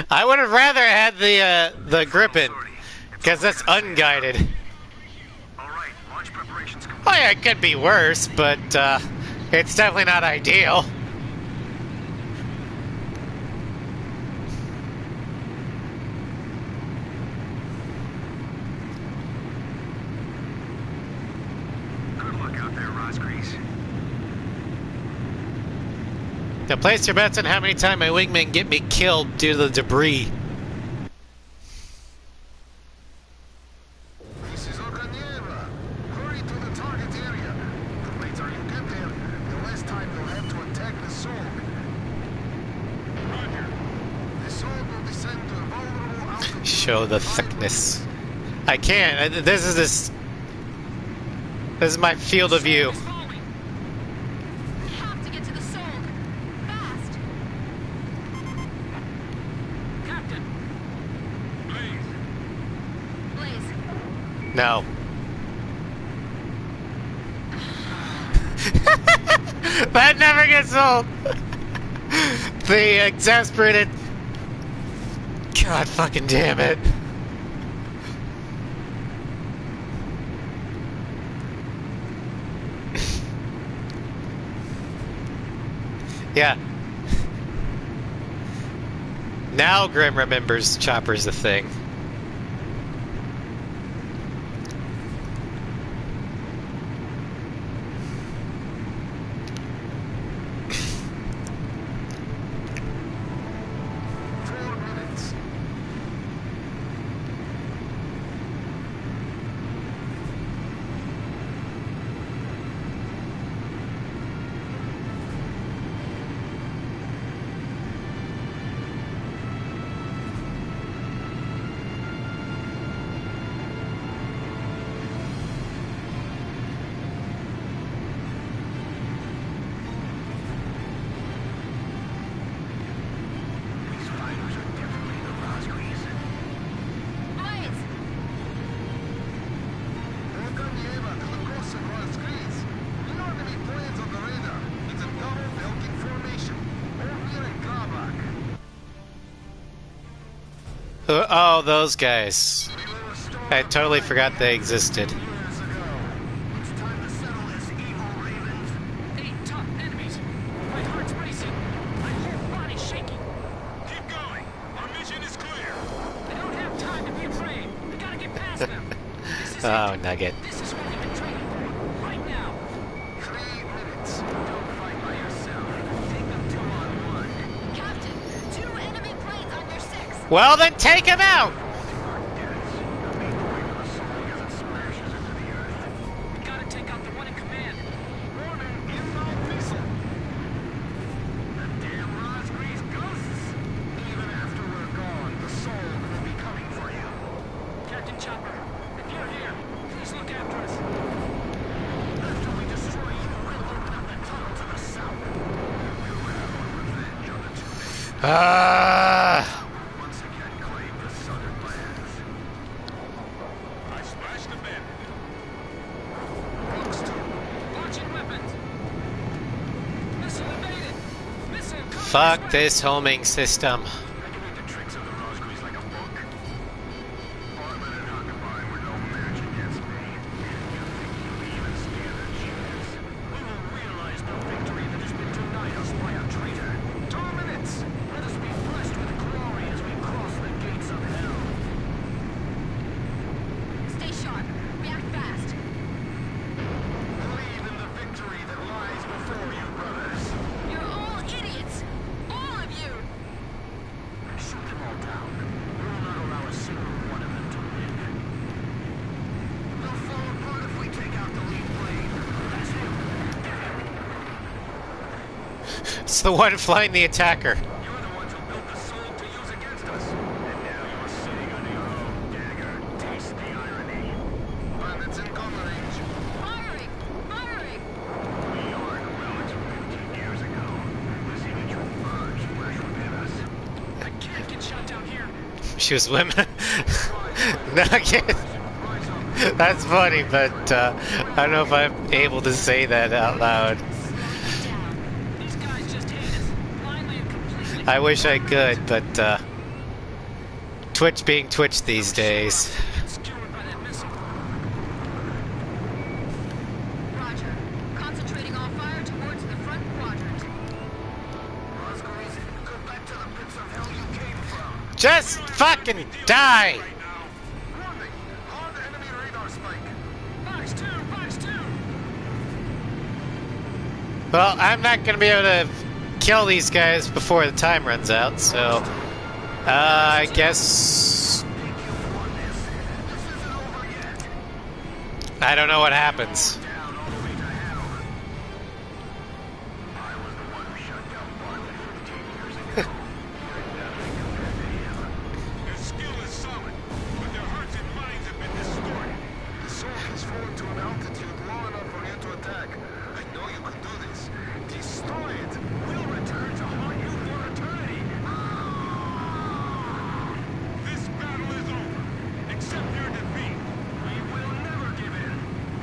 I would have rather had the Griffin, because that's unguided. Alright, launch preparations complete. Oh yeah, it could be worse, but it's definitely not ideal. Good luck out there, Rosgrease. Now place your bets on how many times my wingmen get me killed due to the debris. This is Okaneva. Hurry to the target area. The later you get there, the less time you'll have to attack the Sorg. Roger. The Sorg will descend to a vulnerable altitude. Show the thickness. I can't. This is my field of view. It's falling. We have to get to the Sold. Fast. Captain, Blaze. No. That never gets old. The exasperated. God fucking damn it. Yeah. Now Grim remembers Chopper's the thing. Oh, those guys. I totally forgot they existed. It's time to settle this, evil ravens. 8 tough enemies. My heart's racing. My whole body's shaking. Keep going. Our mission is clear. I don't have time to be afraid. I gotta get past them. This is Oh, it. Nugget. This is what we've been training for. Right now. 3 minutes. Don't fight by yourself. Take them 2-on-1. Captain, 2 enemy planes on your 6. Well, then take him out! We gotta take out the one in command. Warning, inbound missile. The damn Rosgrease ghosts. Even after we're gone, the soul will be coming for you. Captain Chopper, if you're here, please look after us. After we destroy you, we'll open up the tunnel to the south. We'll have our revenge on the 2 nations. Once again claim the southern lands. I splashed the bed. Brooks 2, launching weapons. Missile evaded. Missile coming Fuck way. this homing system. I can read the tricks of the Rosgrease like a book. Bartlett and Huckabee were no match against me. You think you even stand a chance? We will realize the victory that has been denied us by a traitor. 2 minutes! Let us be blessed with glory as we cross the gates of hell. Stay sharp. React fast. Believe in the victory that lies before you, brothers. You're all idiots. All of you. Shoot them all down. We will not allow a single one of them to win. They'll fall apart if we take out the lead plane. That's him. Get him. It's the one flying the attacker. You're the ones who built the soul to use against us. And now you're sitting on your own dagger. Taste the irony. Bandits in gun range. Firing. Firing. We aren't relics from 15 years ago. This image will merge flesh within us. I can't get shot down here. She was women. Nugget. That's funny, but I don't know if I'm able to say that out loud. These guys just hate us. Blindly and completely. I wish I could, but Twitch being Twitch these days. Skewered by that missile. Roger. Concentrating all fire towards the front quadrant. Rosgrease, go back to the pits of hell you came from. Just fucking die! Warning! Hard enemy radar spike. Box 2, box 2. Well, I'm not gonna be able to kill these guys before the time runs out, so I guess I don't know what happens. Down all the way to hell. I was the one who shut down Bartlett 15 years ago. You're nothing compared to him. Their skill is solid, but their hearts and minds have been distorted. The soul has fallen to an altitude low enough for you to attack. I know you can do this. Destroy it. We'll return to haunt you for eternity. This battle is over. Accept your defeat. We will never give in.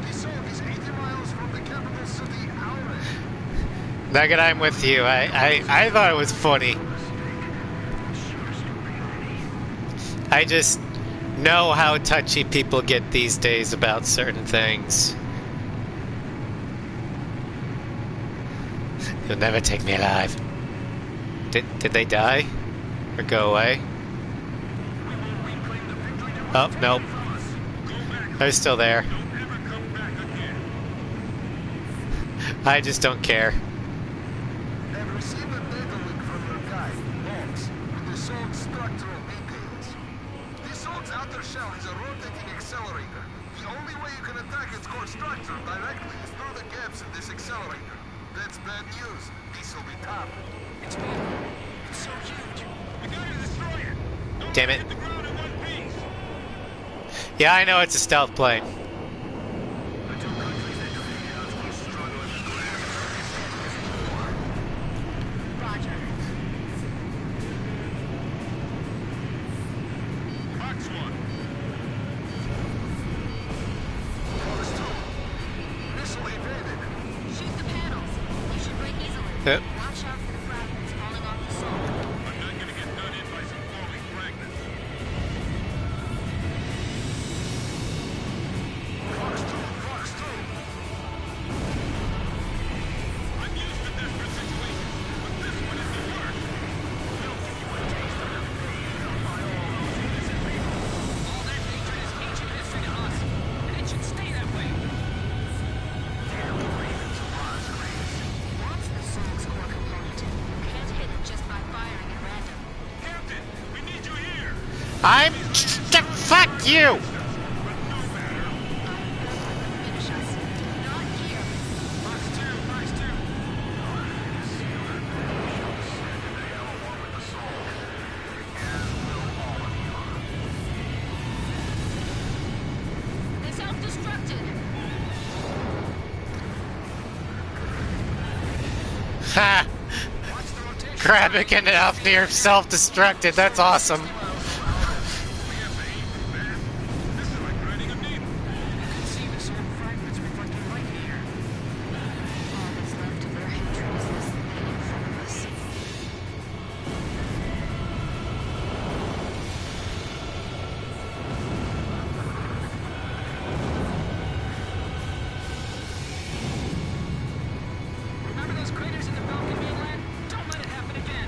The soul is 80 miles from the capital city, Auren. Nugget, I'm with you. I thought it was funny. I just know how touchy people get these days about certain things. You'll never take me alive. Did they die? Or go away? Oh, nope. They're still there. Don't ever come back again. I just don't care. Have received a data link from your guide, Box, with the soul's structural details. The soul's outer shell is a rotating accelerator. The only way you can attack its core structure directly is through the gaps in this accelerator. That's bad news. This will be tough. It's big. It's so huge. We gotta destroy it. Don't Damn it. hit the ground in one piece. Yeah, I know it's a stealth plane. The two countries that defeated us will struggle in the grasp of this endless war. Roger. Box 1. Box 2. Missile evaded. Shoot the panels. You should break easily. Yep. Watch out for the fragments falling off the soul. I'm not gonna get done in by some falling fragments. I'm... Fuck you! Finish us. Not here. Box 2, box 2. They self-destructed. Ha! Watch the rotation. Grabbing it off near self-destructed. That's awesome. We have to aim for that. This is like riding a needle. You can see the sort of fragments reflecting light here. All that's left of their hatred is this thing in front of us. Remember those craters in the Balkan mainland? Don't let it happen again.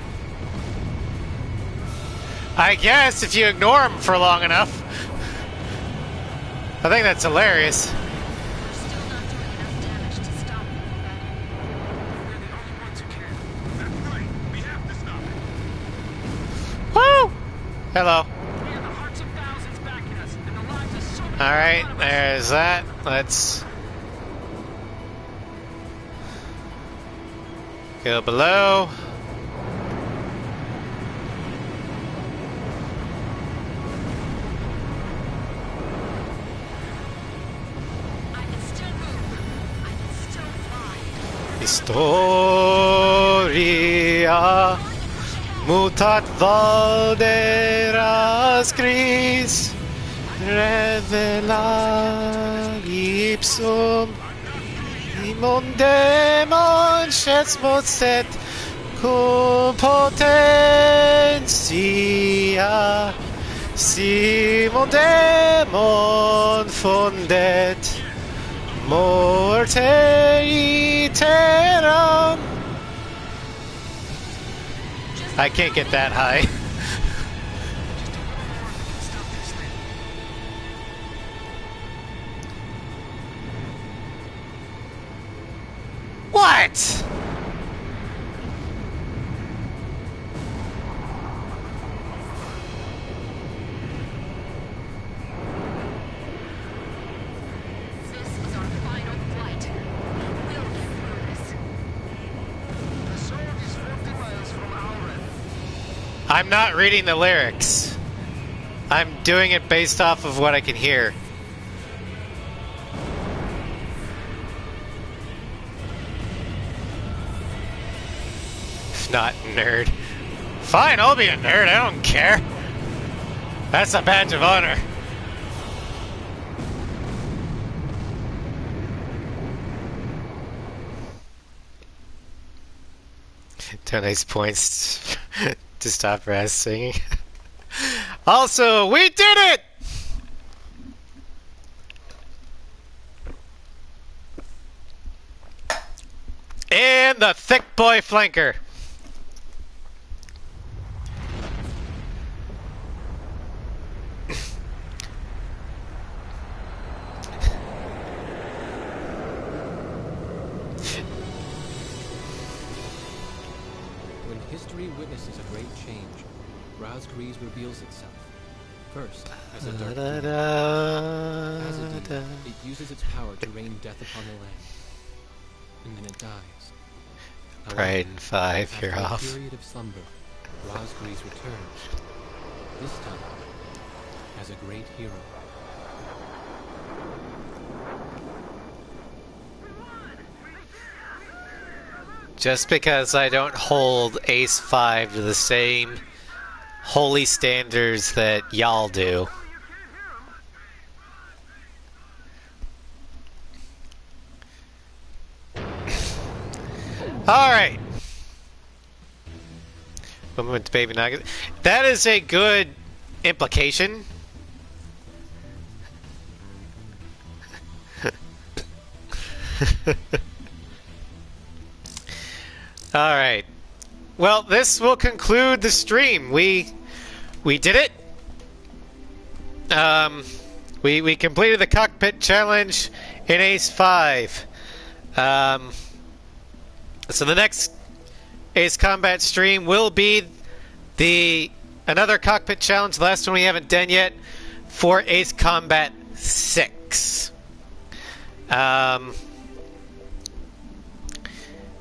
I guess if you ignore them for long enough. I think that's hilarious. We're still not doing enough damage to stop it, We're the only ones who can. That's right. We have to stop it. Woo! Hello. We have the hearts of thousands backing us, and the lives of so many Alright, of us. there's that. Let's go below. I can still move. I can still fly. Historia mutat valderas gris revela ipsum imondemon sed cum potentia simon demon fundet morte iterum. I can't get that high. What? This is our final flight. We'll get through this. The sword is 50 miles from Alred. I'm not reading the lyrics. I'm doing it based off of what I can hear. Not nerd. Fine, I'll be a nerd. I don't care. That's a badge of honor. Nice points to stop Raz singing. Also, we did it! And the thick boy flanker. When history witnesses a great change, Razgriz reveals itself. First, as a dark demon. As a demon, it uses its power to rain death upon the land. And then it dies. Pride and 5, you're After a off. period of slumber, Razgriz returns. This time, as a great hero. Just because I don't hold Ace 5 to the same holy standards that y'all do. Alright. Movement to Baby Nugget. That is a good implication. Alright. Well, this will conclude the stream. We did it. We completed the Cockpit challenge in Ace 5. So the next Ace Combat stream will be the another cockpit challenge. The last one we haven't done yet for Ace Combat 6.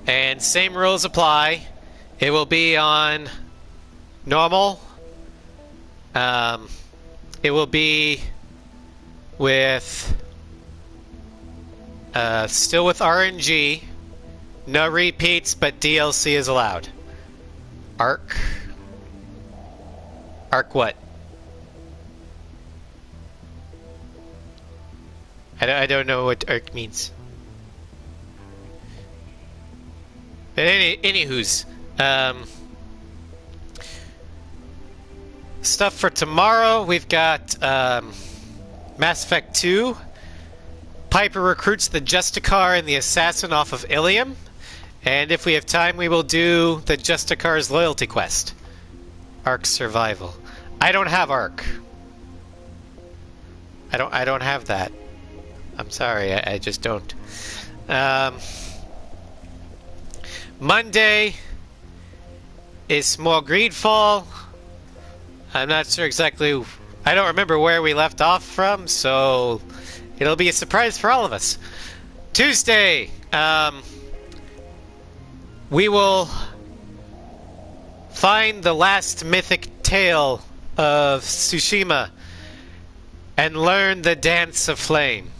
And same rules apply. It will be on normal. It will be with still with RNG. No repeats, but DLC is allowed. Arc what? I don't know what arc means. But anywho's, stuff for tomorrow, we've got Mass Effect 2. Piper recruits the Justicar and the Assassin off of Ilium. And if we have time, we will do the Justicar's loyalty quest. Arc Survival. I don't have Arc. I don't have that. I'm sorry, I just don't. Monday is Small Greedfall. I'm not sure exactly. I don't remember where we left off from, so it'll be a surprise for all of us. Tuesday, we will find the last mythic tale of Tsushima and learn the Dance of Flame.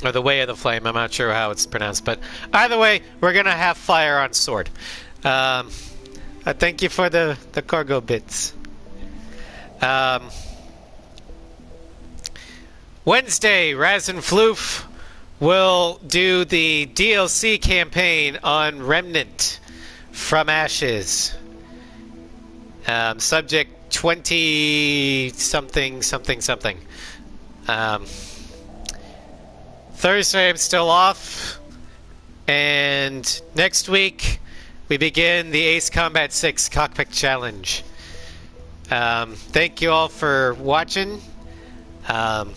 Or the Way of the Flame, I'm not sure how it's pronounced, but either way, we're going to have fire on sword. Thank you for the cargo bits. Wednesday, Raz and Floof will do the DLC campaign on Remnant from Ashes. Subject 20 something. Thursday I'm still off, and next week we begin the Ace Combat 6 Cockpit Challenge. Thank you all for watching, and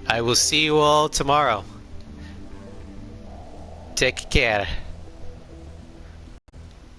I will see you all tomorrow. Take care.